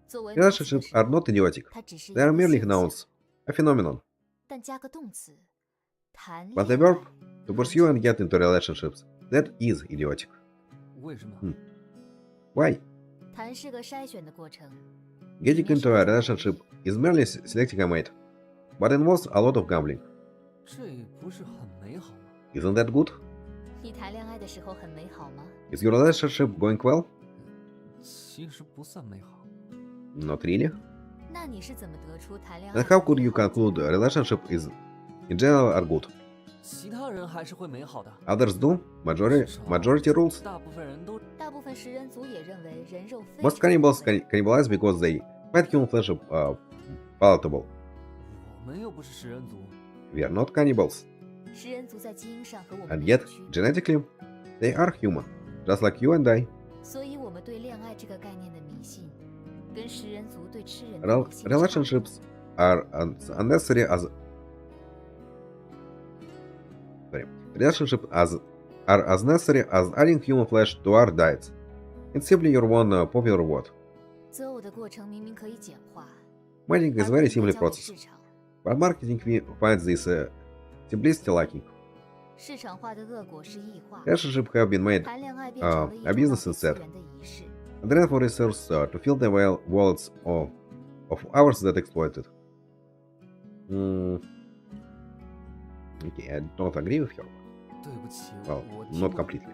作为 Relationships are not idiotic. 它只是一 They are 个 merely 现象 nouns, a phenomenon. 但加个动词，谈 But the 恋 verb 爱 to pursue and get into relationships, that is idiotic. 为什么？ Why? 谈是个筛选的过程， Getting into a relationship is merely selecting a mate, but involves a lot of gambling. 这不是很美好吗？ Isn't that good? 你谈恋爱的时候很美好吗？ Is your relationship going well? 其实不算美好。 Not really. 那你是怎么得出谈恋爱 Then how could you conclude a relationship is in general are good? 其他人还是会美好的。 Others do. Majority rules. 大部分人都大部分食人族也认为人肉非 Most 常 cannibals 美味 cannibalize because they find human flesh palatable. 我们又不是食人族。 We are not cannibals. 食人族在基因上和我们 And 没 yet, 有区别， genetically, they are human. Just like you and I. 所以我们对恋爱这个概念的迷信，跟食人族对吃人的迷信差不多 Relationships are unnecessary as are as necessary as adding human flesh to our diets. It's simply your one popular word. 择偶的过程明明可以简化， Mating is 而 very 不应该 simple 交给 process, 市场。 but marketing finds this simplicity lacking. 市场化的恶果是异化， Relationships have been made 谈恋爱变成了一 a 种 business 浪费资 instead. 源的仪式。 and then for research to fill the wallets of ours that exploited. Okay, I don't agree with her. 对不起， Well, 我听 not 不 completely.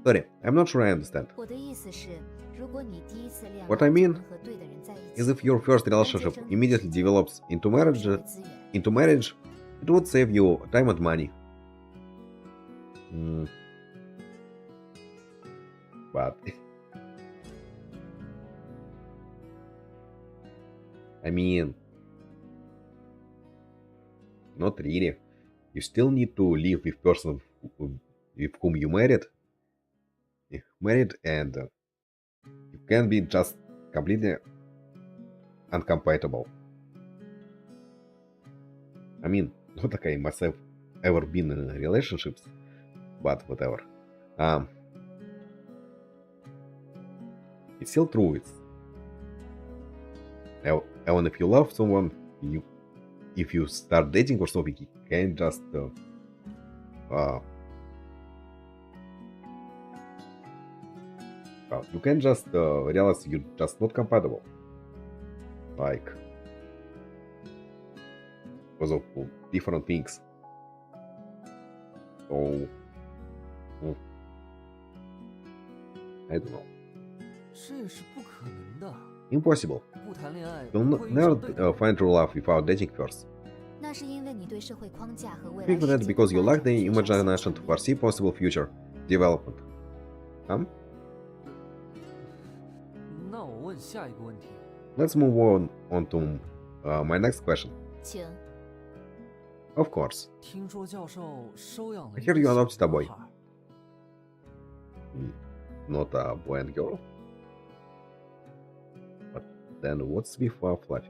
Sorry, I'm not sure I understand. 我的意思是，如果你第一次恋爱 What I 就 mean 能和对的人在一起， Is if your first relationship immediately develops into 浪 marriage, 费资源。 it would save you time and money. But I mean, not really. You still need to live with person with whom you married, and you can be just completely incompatible. I mean, not like I myself ever been in relationships, but whatever. It's still true. It's even if you love someone, if you start dating or something, you can't just you can just realize you're just not compatible, like because of different things. So I don't know. 这是不可能的。 Impossible. 不谈恋爱， You'll 不会遇 never 上对的人 find true love without dating first. 那是因为你对社会框架和未来 Think 世 that 界的 because you 发 lack 展 the 缺少想 imagination 象 to 力 foresee possible future development. 那我问下一个问题， Let's move on to my next question. 请 Of course. 听说教授收养了 I 一 hear 个 you 小 adopted a 男 boy. 孩， not a boy and girl. But then what's with Fluffy?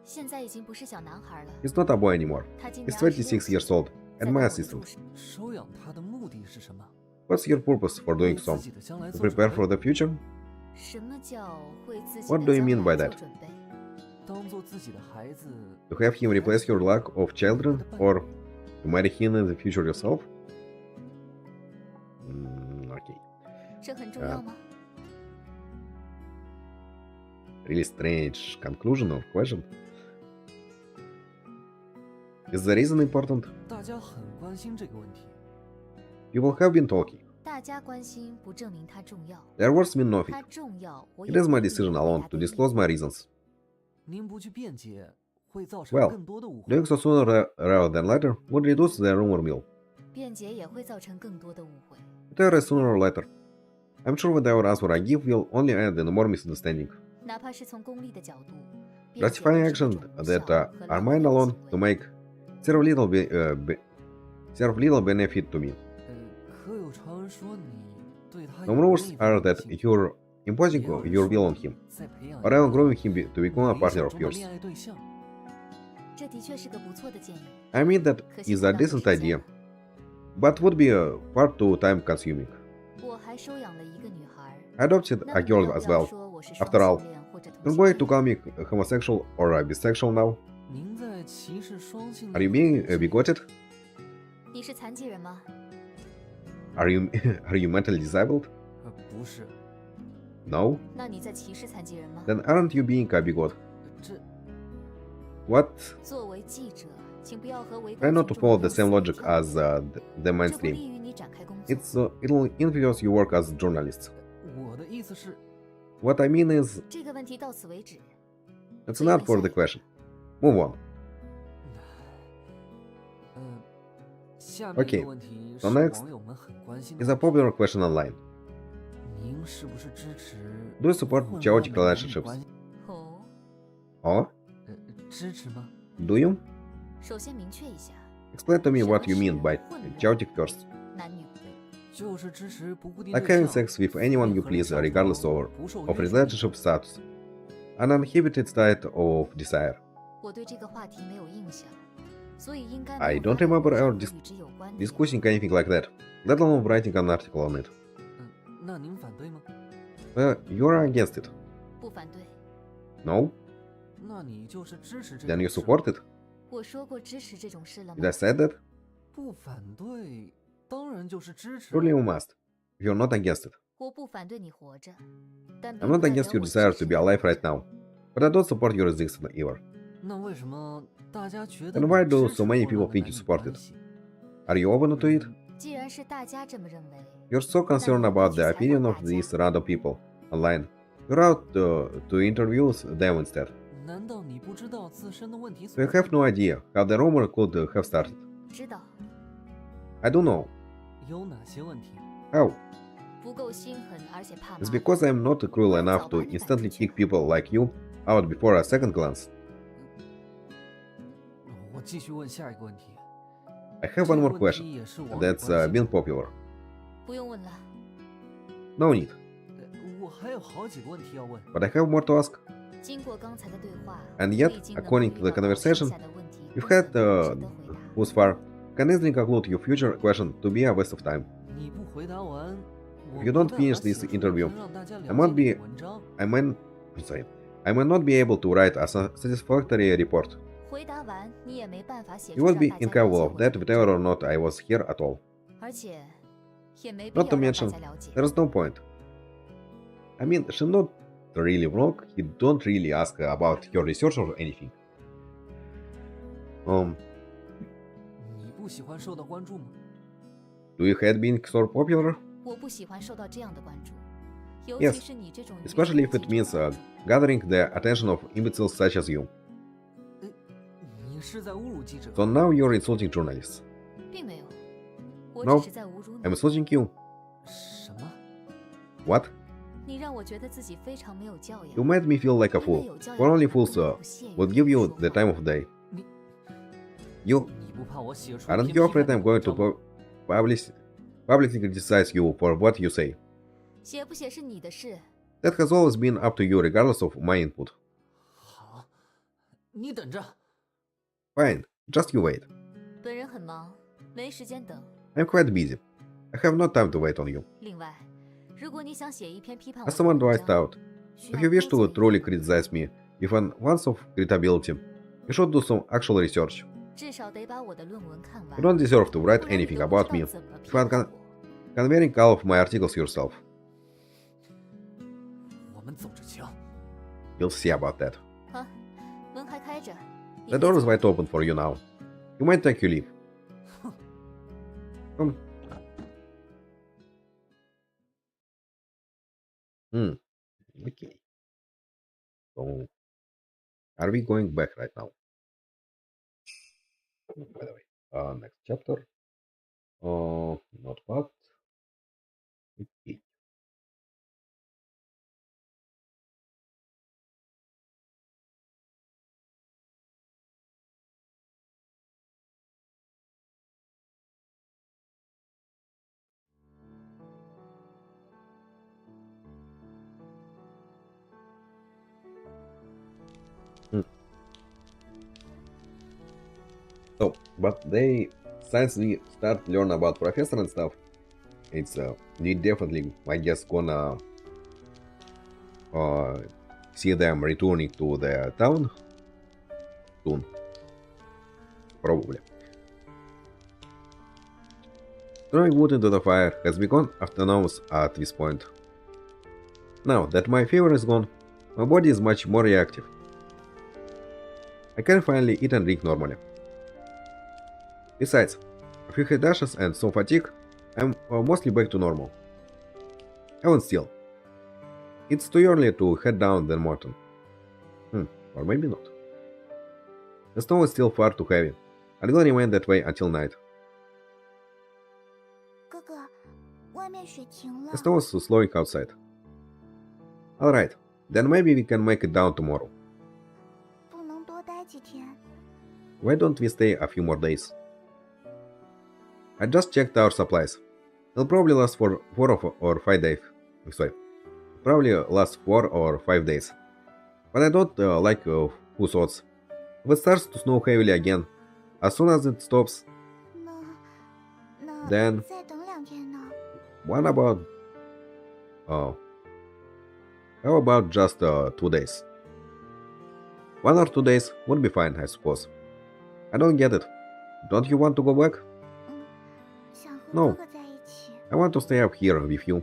现在已经不是小男孩了， He's not a boy anymore. 他今 He's 年26 26 years old 在 and 当 my 我的 assistant. 助手。收养他的目的是什么？ What's your purpose for 为 doing 自 so? 己的将来 To 做 prepare 准 for 备， the future? 什么叫为自己 What 的 do you 将 mean by 来 that? 做准备？当做自己的孩子， To have him replace your lack of children or to marry him in the future yourself? Okay. 这很重要吗？ Really strange conclusion or question. Is the reason important? 大家很关心这个问题。 People have been talking. 大家关心不证明它重要， Their words mean nothing. 它重要，我 It 也 is 不 my 一定 decision 会 alone 答 to 对你 disclose my reasons. 您不去辩解，会造成 Well, 更多的误会。 doing so sooner rather than later would reduce the rumor mill. 辩解也会造成更多的误会。 Whatever is sooner or later. I'm sure whatever answer I give will only add in more misunderstanding. 哪怕是从功利的角度，辩解 Justifying 都是一 action 种无 that 效和 are 浪费 mine 的 alone 行 to 为。 make serve little benefit to me. 可有传闻说你对他 Some 有 rumors 另一 are 番 that 兴趣 you're imposing 也有人 your 说 will on 你 him, 在培养 or 一 even 个 growing him to become a 理 partner 想 of 中的 yours. 恋爱对象。这的确是个不错的建议， I mean that 可惜 is 太 a 浪费 decent 时间 idea, 了。 but would be far too time consuming. 我还收养了一个女孩， I adopted 那 a 么 girl 要 as 不要 well. 说我是双 After all, 性恋或者同 You're 性 going 恋 to call me homosexual or bisexual now? 您在歧视双性 Are you 恋 being 和同性恋 bigoted? 你是残疾人吗？ Are you are you mentally disabled? 不是， No? 那你在歧视残疾人吗？ Then aren't you being a bigot? 这 What? 作为记者，请不要和围 Try 观 not to 群众 follow 的 the 用词 same 一 logic 样 as the 这不 mainstream. 利于你展开工作。 It'll influence your work as journalists. 我的意思是， What I mean is, 这个问题到此为止。 that's not for the question. Move on. 下面一 Okay, 个问题 so 是 next 网友们很关心 It's 的 a popular question online. 您是不是支持 Do you support 混 chaotic 乱的男女 relationships? 关系哦， Or 支持吗？ do you? 首先明确一下， Explain to me what you mean by chaotic first. 男女就是支持不固定 Like 对 having 象 sex with anyone you 任何人 please 找不 regardless 到 of 不受 of 约束 relationship status. An uninhibited state of desire. 我对这个话题没有印象，所以应该 I 没有 don't 发表 remember 过 ever 任何 dis- 与之有关的言论 Discussing anything like that, let alone writing an article on it. 那您反对吗？ You're against it. 不反对。 No? 那你就是支持这 Then 种 you 事 support it. 我说过支持这种事了 Did I 吗？ say that? 不反对，当然就是支持。 Surely you must. You're not against it. 我不反对你活着，但 I'm 并 not 不代 against 表 your 我 desire 支持 to be 你 alive 活 right 着 now, but I don't support your existence either. 那为什么大家觉得 Then 你 why do 支持 so many 混 people 乱的 think 男 you 女 support 关 it? 系 Are you open to it? 既然是大家这么认为， You're so concerned about the opinion of these random people online. You're out to interview them instead. 难道你不知道自身的问题 So 所 you 在？ have no idea how the rumor could have started. 知道 I don't know. 有哪些问题？ How? 不够心狠，而且怕麻 It's 烦。 because I'm not cruel enough to instantly kick people like you out before a second glance. 我继续问下一个问题。 I have 这 one 个 more 问 question 题也是网友 that's 关心 been popular. 不用问了， No need. 我还有好几个问题要问。 But I have more to ask. 经过刚才的对话， And 我 yet, 已经能 according 回 to the 答到剩 conversation 下的问题 you've 都 had 很值得回答。 thus far, can easily conclude your future question to be a waste of time. 你不回答完，我 If you 没 don't 办法 finish 写 this 出 interview, 能让大家 I 了 might 解你 be 的文章。 I might not be able to write a satisfactory report. 回答完你也没办法写 You 出 would 让 be 大家了 incapable 解 of 我的 that 文 whether 章 or not I was here at all. 而且也没必 Not 要 to 让大 mention, 家了解。 there is no point. I mean, she's not really wrong. He don't really ask about your research or anything. 你不喜欢受到关注吗？ Do you hate being so popular? 我不喜欢受到这样的关注，尤 Yes, 其是你这种 especially if it 愚 means 蠢的记者 gathering the attention of imbeciles such as you. 你是在侮辱记者。 So now you're insulting journalists. 并没有，我 No, 只是在侮辱 I'm 你。 insulting you. 什么？ What? 你让我觉得自己非常没有教养。 You made me feel like a 因为 fool. 有教养 For 的 only 人 fools 根本不屑于 would 听 give 你 you 说 the 话 time of day. 你 You 你不怕我写出 aren't 偏 you 僻 afraid 的 I'm 文 going to 章吗 publicly criticize you for what you say? 写不写是你的事。 That has always been up to you regardless of my input. 好，你等着。Fine, just you wait. 本人很忙，没时间等。 I'm quite busy. I have no time to wait on you. 另外，如果你想写一篇批判我 As 的 someone 文 voiced 章， out, 需 if 要 you wish 多 to 做一 truly 点， criticize me with an ounce of credibility, you should do some actual research. 至少得把我的论文看完。 You don't deserve to write 不然你 anything 都不知 about 道 me 怎么批 without 判我。 conveying all of my articles yourself. 我们走着瞧。 You'll see about that. 好，门还开着。 The door is wide open for you now. You might take your leave. Come. Okay. So, are we going back right now? By the way, next chapter. Not bad. Okay. So, but since we start learn about professor and stuff, it's we definitely, I guess, gonna see them returning to the town soon, probably. Throwing wood into the fire has become autonomous at this point. Now that my fever is gone, my body is much more reactive. I can finally eat and drink normally. Besides, a few head dashes and some fatigue, I'm mostly back to normal. Even still, it's too early to head down the mountain. Or maybe not. The snow is still far too heavy, and will remain that way until night. 哥哥，外面雪停了 The。snow is slowing outside. Alright, then maybe we can make it down tomorrow. 不能多待几天。 Why don't we stay a few more days? I just checked our supplies. It'll probably last for 4 or 5 days. Sorry, probably last 4 or 5 days. But I don't like who thoughts. If it starts to snow heavily again, as soon as it stops, 那 then 再等2天呢？ what about how about just 2 days? 1 or 2 days would be fine, I suppose. I don't get it. Don't you want to go back? 想和 No 哥哥在一起。 I want to stay up here with you.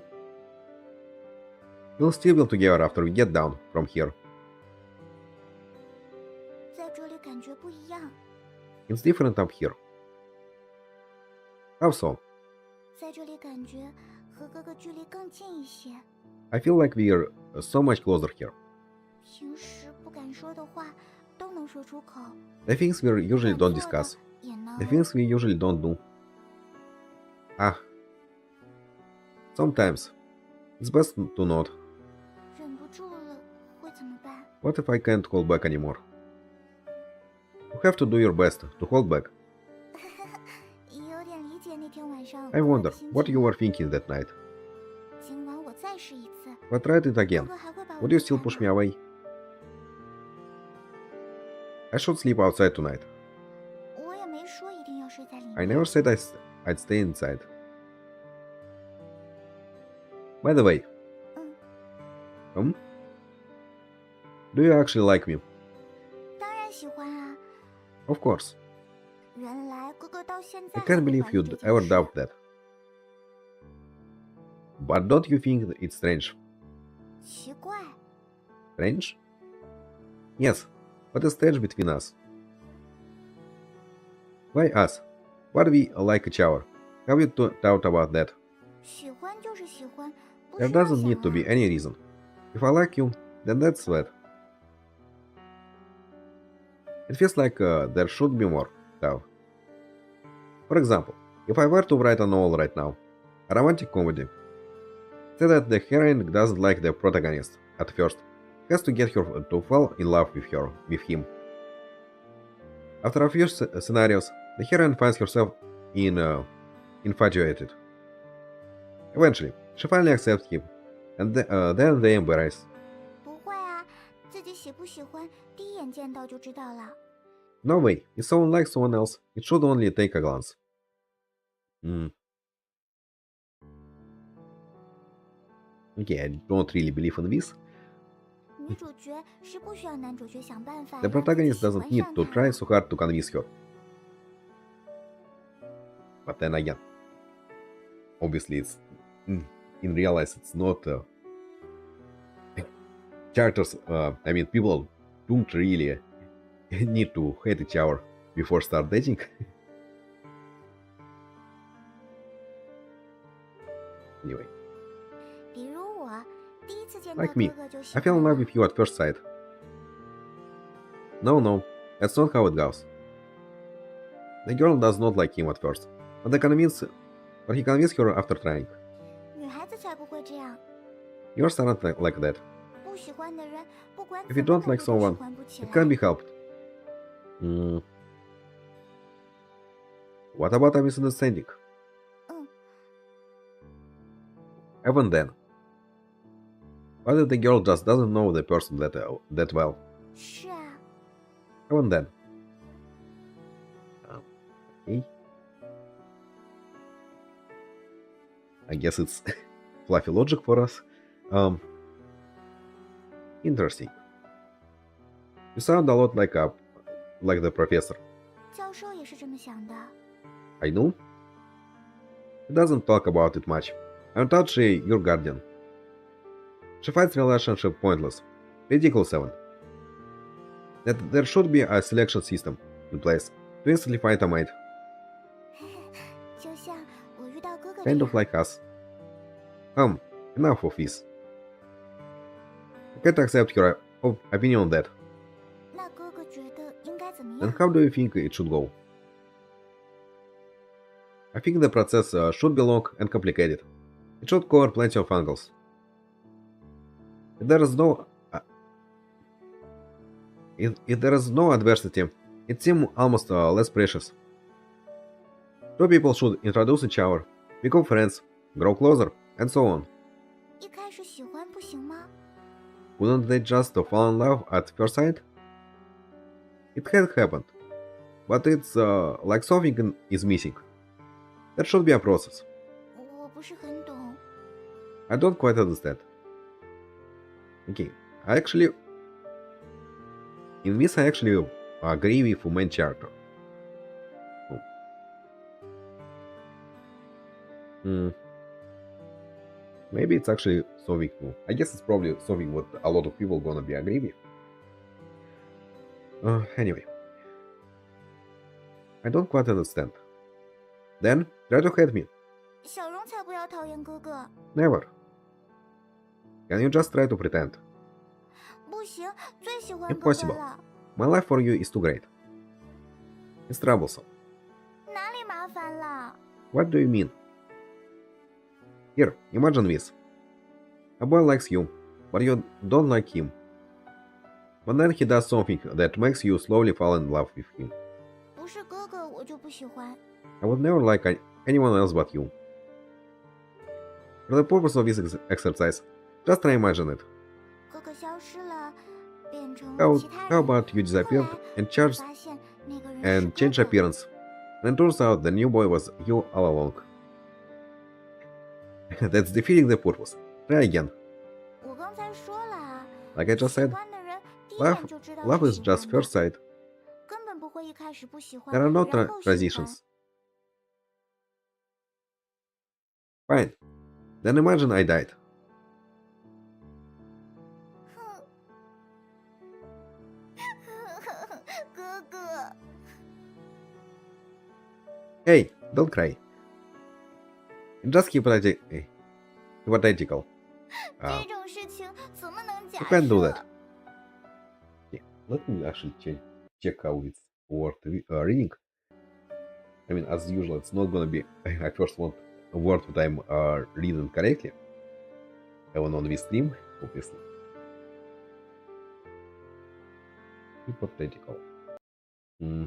We'll still be together after we get down from here. 在这里感觉不一样， It's different up here. How so? 在这里感觉和哥哥距离更近一些。 I feel like we're so much closer here. 平时不敢说的话都能说出口， The things we usually 不 don't 敢做的 discuss. 也能。 The things we usually don't do. Sometimes it's best to not. 忍不住了会怎么办？ What if I can't hold back anymore? You have to do your best to hold back. 有点理解那天晚上 I 哥哥 wonder 的心 what 情 you were thinking that night. 今晚我再试一次， But try it 哥 again. 哥还会把我 Would you 留 still 下 push 吗 me away? I should sleep outside tonight. 我也没说一定要睡在里面。 I never said I'd stay inside. By the way, 嗯， do you actually like me? 当然喜欢啊。 Of course. 原来哥哥到现在 I 还 can't 会 believe 怀疑 you'd 这件 ever 事 doubt that. But don't you think that it's strange? 奇怪， Strange? Yes, but it's strange between us. Why us? What we like each other? Have you thought about that? 喜欢就是喜欢，不 There 需要 doesn't 想 need to be 啊。 any reason. If I like you, then that's that. It feels like there should be more, though. For example, if I were to write a novel right now, a romantic comedy, say that the heroine doesn't like the protagonist at first, has to get her to fall in love with him. After a few scenarios, the heroine finds herself infatuated. Eventually, she finally accepts him, and then they embarrass. 不会啊，自己喜不喜欢，第一眼见到就知道了。No way. If someone likes someone else, it should only take a glance. Hmm. Okay, I don't really believe in this. 女主角是不需要男主角想办法 The 让自己 protagonist 喜 doesn't 欢 need 上 to 她 try 的。 so hard to convince her. But then again, obviously, it's in real life, it's not characters. I mean, people don't really need to hate each other before start dating. Anyway, 比如我第一次见到 like 哥 me, 哥就喜 I fell 欢 in love 了。 with you at first sight. No, that's not how it goes. The girl does not like him at first, but he convinced her after trying. 女孩子才不会这样， Yours aren't like that. 不喜欢的人不管 If 怎 you 么 don't 努 like 力都喜 someone, 欢不起 it 来。 can be helped. Hmm. What about a misunderstanding? 嗯， Even then, what if the girl just doesn't know the person that well? 是啊， Even then. Okay. I guess it's fluffy logic for us. Um, Interesting. You sound a lot like the professor. 教授也是这么想的。 I know. He doesn't talk about it much. I'm touchy, your guardian. She finds relationship pointless. Ridiculous even. That there should be a selection system in place to instantly find a mate, 就像我遇到哥哥这 kind 样 of。like us. Enough of this. I can't accept your opinion on that. 那哥哥觉得应该怎么 Then 样？ how do you think it should go? I think the process should be long and complicated. It should cover plenty of angles. If there is no if there is no adversity, it seems almost less precious. Two people should introduce each other, become friends, grow closer, and so on. 一开始喜欢不行吗？ Wouldn't they just fall in love at first sight? It had happened, but it's like something is missing. That should be a process. 我不是很懂。 I don't quite understand. Okay, in this I actually agree with the main character. Hmm. Maybe it's actually something new. I guess it's probably something what a lot of people gonna be agree with. Anyway, I don't quite understand. Then try to hate me. 小荣才不要讨厌哥哥。 Never. Can you just try to pretend? 不行，最喜欢哥哥 Impossible. 了。 My life for you is too great. It's troublesome. 哪里麻烦了？ What do you mean? Here, imagine this. A boy likes you, but you don't like him. But then he does something that makes you slowly fall in love with him. 不是哥哥我就不喜欢。 I would never like anyone else but you. For the purpose of this exercise, just try imagine it. 哥哥消失了，变成 How, 了其他 how 人。 about you disappeared 后来 and charged 发现那个人是 and 哥 changed 哥。 appearance? And turns out the new boy was you all along. That's defeating the purpose. Try again. 我刚才说了啊， Like I just 喜 said, 欢的人第一 love, 眼就知道 love 是 is 喜 just 欢的 first sight. 根本不会一开始不喜欢， There are no 然后喜欢。 transitions. Fine. Then imagine I died. 哥哥， Hey, don't cry. Just hypothetical. 这种事情怎么能假 You 设？ can't do that. Yeah, let me actually check how it's worth reading. I mean, as usual, it's not gonna be. I first want a word that I'm reading correctly. Even on this stream, obviously. Hypothetical. Hmm.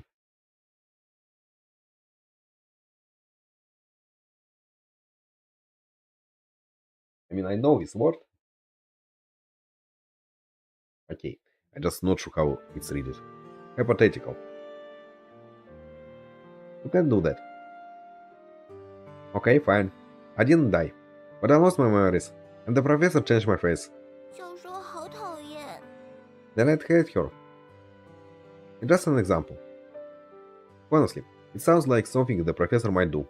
I mean, I know this word, Okay, I'm just not sure how it's read it. Hypothetical. You can do that. Okay, fine. I didn't die, but I lost my memories, and the professor changed my face. 小说好讨厌。 Then I'd hate her. It's just an example. Honestly, it sounds like something the professor might do.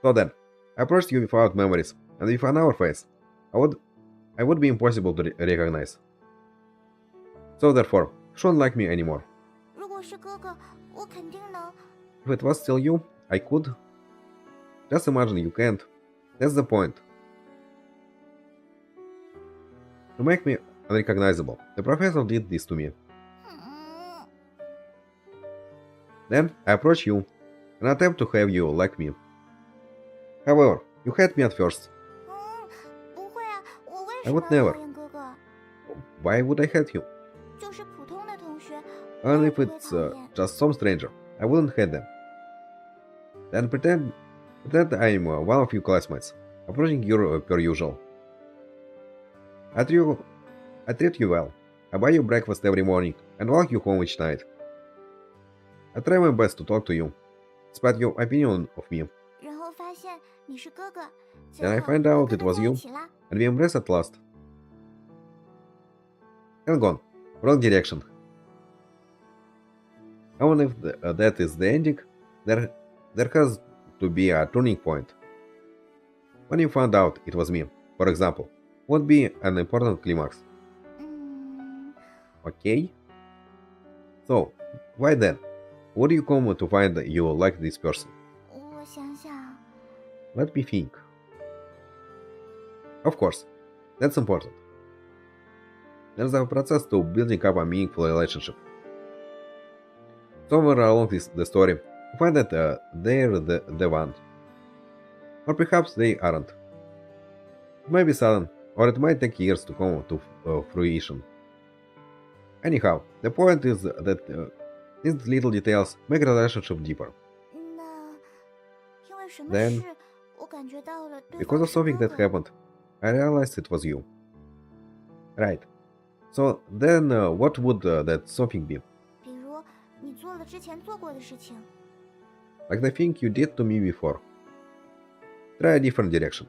So then, I approached you without memories, and with an hour face. I would be impossible to recognize. So therefore, you shouldn't like me anymore. 如果是哥哥，我肯定能。 If it was still you, I could. Just imagine you can't. That's the point. To make me unrecognizable, the professor did this to me. 嗯， Then I approach you, and attempt to have you like me. However, you hate me at first. 不会啊，我为 I 什么 would 要 never. 讨厌哥哥？ Why would I hate you? 就是普通的同学， And 我也 if 不会 it's 讨厌。 just some stranger, I wouldn't hate them. Then pretend I'm one of your classmates, approaching you per usual. I treat you well. I buy you breakfast every morning and walk you home each night. I try my best to talk to you, despite your opinion of me. 然后发现你是哥哥， Then I 最后 find 和 out 哥 it 哥 was 在一 you, 起啦。 and we embrace at last. And gone. Wrong direction. Even if that is the ending, there has to be a turning point. When you found out it was me, for example, would be an important climax. 嗯， Okay? So, why then? Would you come to find you like this person? 我想想， Let me think. Of course, that's important. There's a process to building up a meaningful relationship. Somewhere along the story, you find that they're the one. Or perhaps they aren't. It might be sudden, or it might take years to come to fruition. Anyhow, the point is that these little details make a relationship deeper. 那因为什么 Then, 事，我感觉到了对 because 方 of 是 something 哥 that 哥。 happened, I realized it was you. Right. So then, what would that something be? 比如你做了之前做过的事情， Like the thing you did to me before. Try a different direction.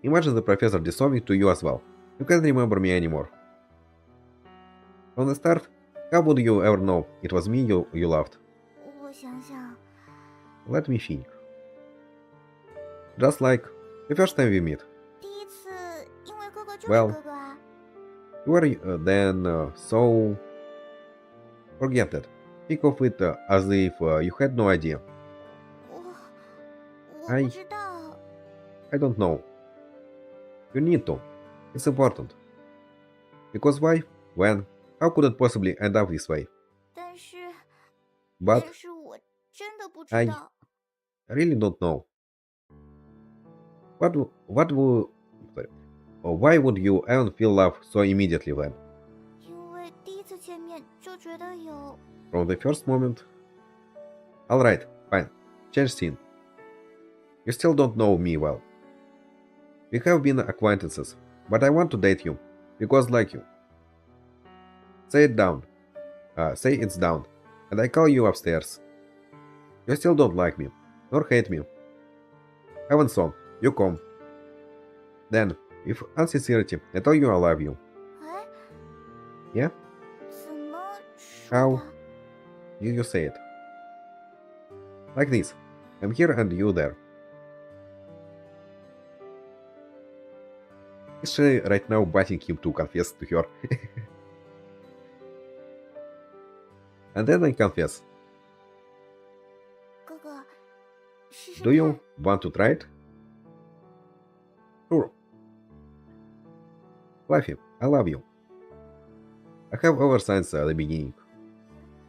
Imagine the professor did something to you as well. You can't remember me anymore. From the start, how would you ever know it was me you loved? 我想想， Let me think. Just like the first time we met. 第一次因为哥哥就是 Well, 哥哥啊， you were then so... Forget that. Think of it as if you had no idea. 我哎不知道。 I don't know. You need to. It's important. Because why? When? How could it possibly end up this way? 但是 But 但是我真的不知 I 道。 really don't know. What would... Sorry. Or why would you even feel love so immediately then? 因为第一次见面就觉得有， From the first moment? Alright, fine. Change scene. You still don't know me well. We have been acquaintances, but I want to date you, because like you. Say it down. Say it's down, and I call you upstairs. You still don't like me, nor hate me. Heaven so, you come. Then, with insincerity, I tell you I love you. 哎， Yeah? 怎么说 How? 的？ You say it. Like this. I'm here and you there. Is she right now biting him to confess to her? And then I confess. 哥哥，试试 Do you 看。 want to try it? Sure. Fluffy, I love you. I have ever since the beginning.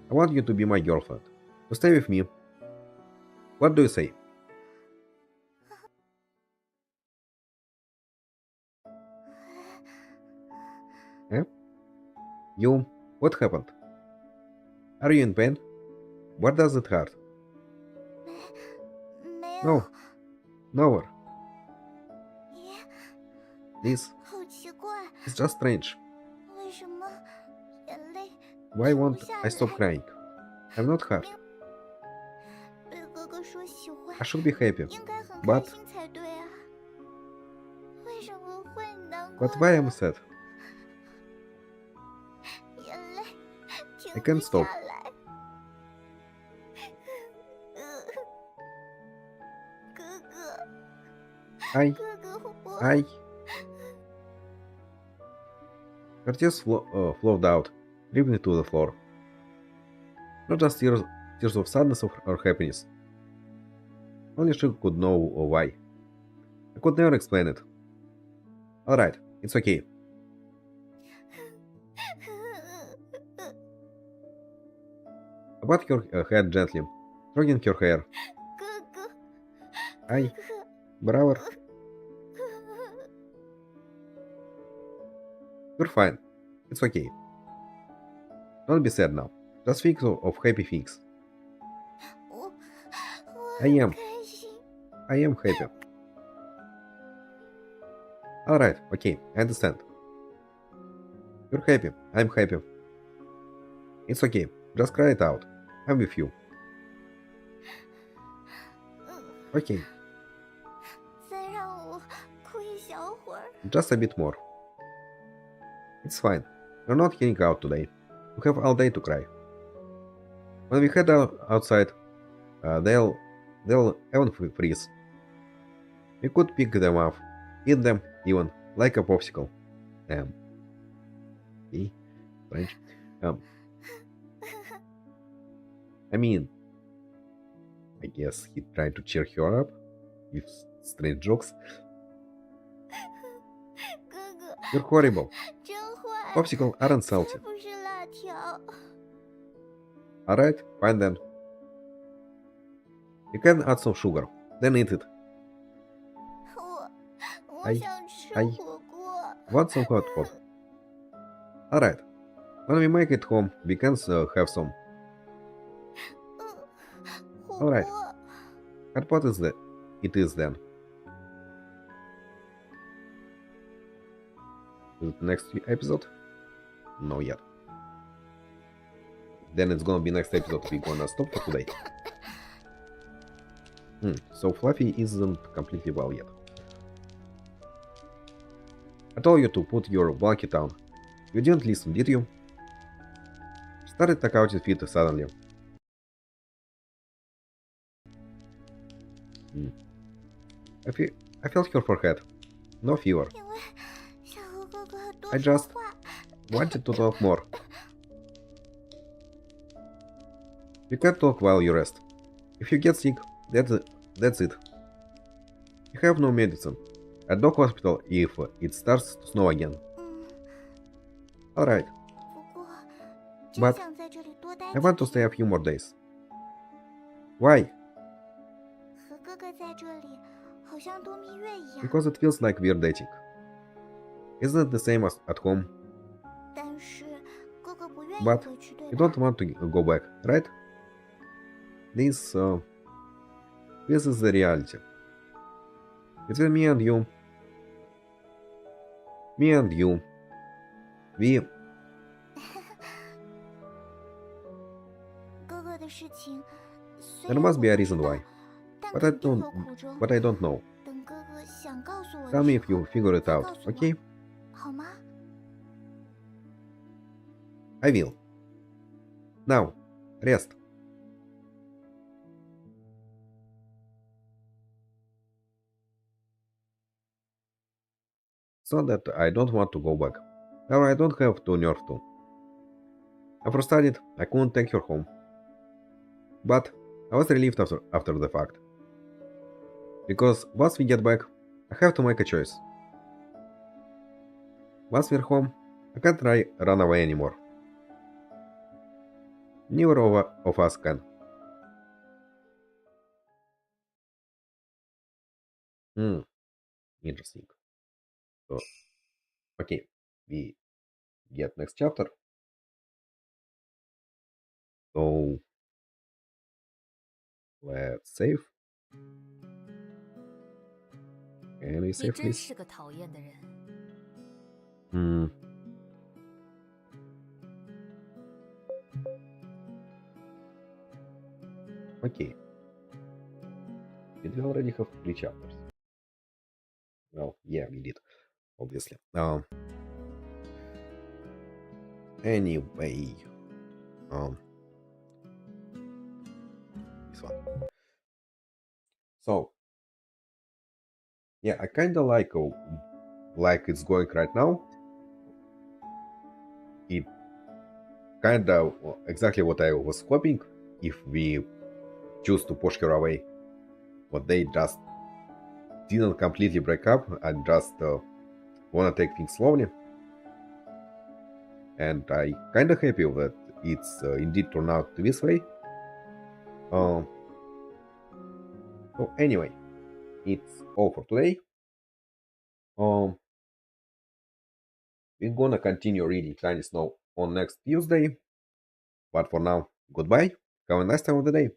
I want you to be my girlfriend. To stay with me. What do you say? Eh? You, what happened? Are you in pain? What does it hurt? 没有。 No, nowhere. 咦， This, 好 It's just strange. 为什么眼泪 Why 停不 won't 下 I stop 来？ crying? I'm not happy. 对哥哥说喜欢 I should be happy. 应该很开 But 心才对啊，为什么会难过 but why I'm 呢？ sad? 眼泪 I 停 can't 不 stop. 下来。哥哥， I 哥哥我 I Her tears flowed out, dripping to the floor. Not just tears of sadness or happiness. Only she could know why. I could never explain it. Alright, it's okay. I pat her head gently, stroking her hair. 哥哥， I, 哥哥， brother, you're fine. It's okay. Don't be sad now. Just think of happy things. 我 I 很 am. 开心。 I am happy. Alright, okay, I understand. You're happy. I'm happy. It's okay. Just cry it out. I'm with you. Okay, 再让我哭一小会儿。 just a bit more. It's fine. You're not heading out today. You have all day to cry. When we head outside, they'll even freeze. We could pick them up, eat them even, like a popsicle. Okay, strange. I mean, I guess he tried to cheer her up with strange jokes. 哥哥， You're horrible. 真坏， Popsicle aren't 才 salty. 不是辣条。 Alright, fine then. You can add some sugar, then eat it. 我哎想吃哎火锅。 Want some hot pot? Alright. When we make it home, we can have some. 火 Alright. 锅。 Hot pot is the it is then. Is it next episode? No yet. Then it's gonna be next episode. We're gonna stop for today. So Fluffy isn't completely well yet. I told you to put your blanket down. You didn't listen, did you? She started to count his feet suddenly. I felt her forehead. No fever. 因为想和哥哥多 I 说 just 话。 wanted to talk more. You can't talk while you rest. If you get sick, that's it. You have no medicine. At dog hospital if it starts to snow again. 嗯， Alright, 不过 But 真想在这里多待 I 几 want to 天。 stay a few more days. Why? 和哥哥在这里，好像度蜜月一样。 Because it feels like we're dating. Isn't it the same as at home? 但是哥哥不愿意 But 回去，对 You 吧？ don't want to go back, right? This is the reality. Between me and you, we 哥哥的事情，虽 there 然 must 我 be a 不 reason 知道 why, 但 but I 肯定 don't 有苦衷。 but I don't know. 等哥哥想告诉我 Tell 的 me 时 if you 候， figure it 再 out, 告诉我 okay? 好吗？ I will. Now, rest. It's not that I don't want to go back, or I don't have to nerve to. I frustrated, I couldn't take her home. But I was relieved after the fact. Because once we get back, I have to make a choice. Once we're home, I can't run away anymore. Neither of us can. Interesting. So, okay, we get next chapter. So, let's save. Can we 你 save 真 please? 是个讨厌的人。Hmm. Okay. Did we already have 3 chapters? Well, yeah, we did, obviously. Anyway, um, this one. So, yeah, I kind of like it's going right now. It kind of exactly what I was hoping if we choose to push her away, but they just didn't completely break up and just wanna take things slowly. And I kind of happy that it's indeed turned out this way. Uh, so anyway, it's all for today. Um, we're gonna continue reading Tiny Snow on next Tuesday. But for now, goodbye. Have a nice time of the day.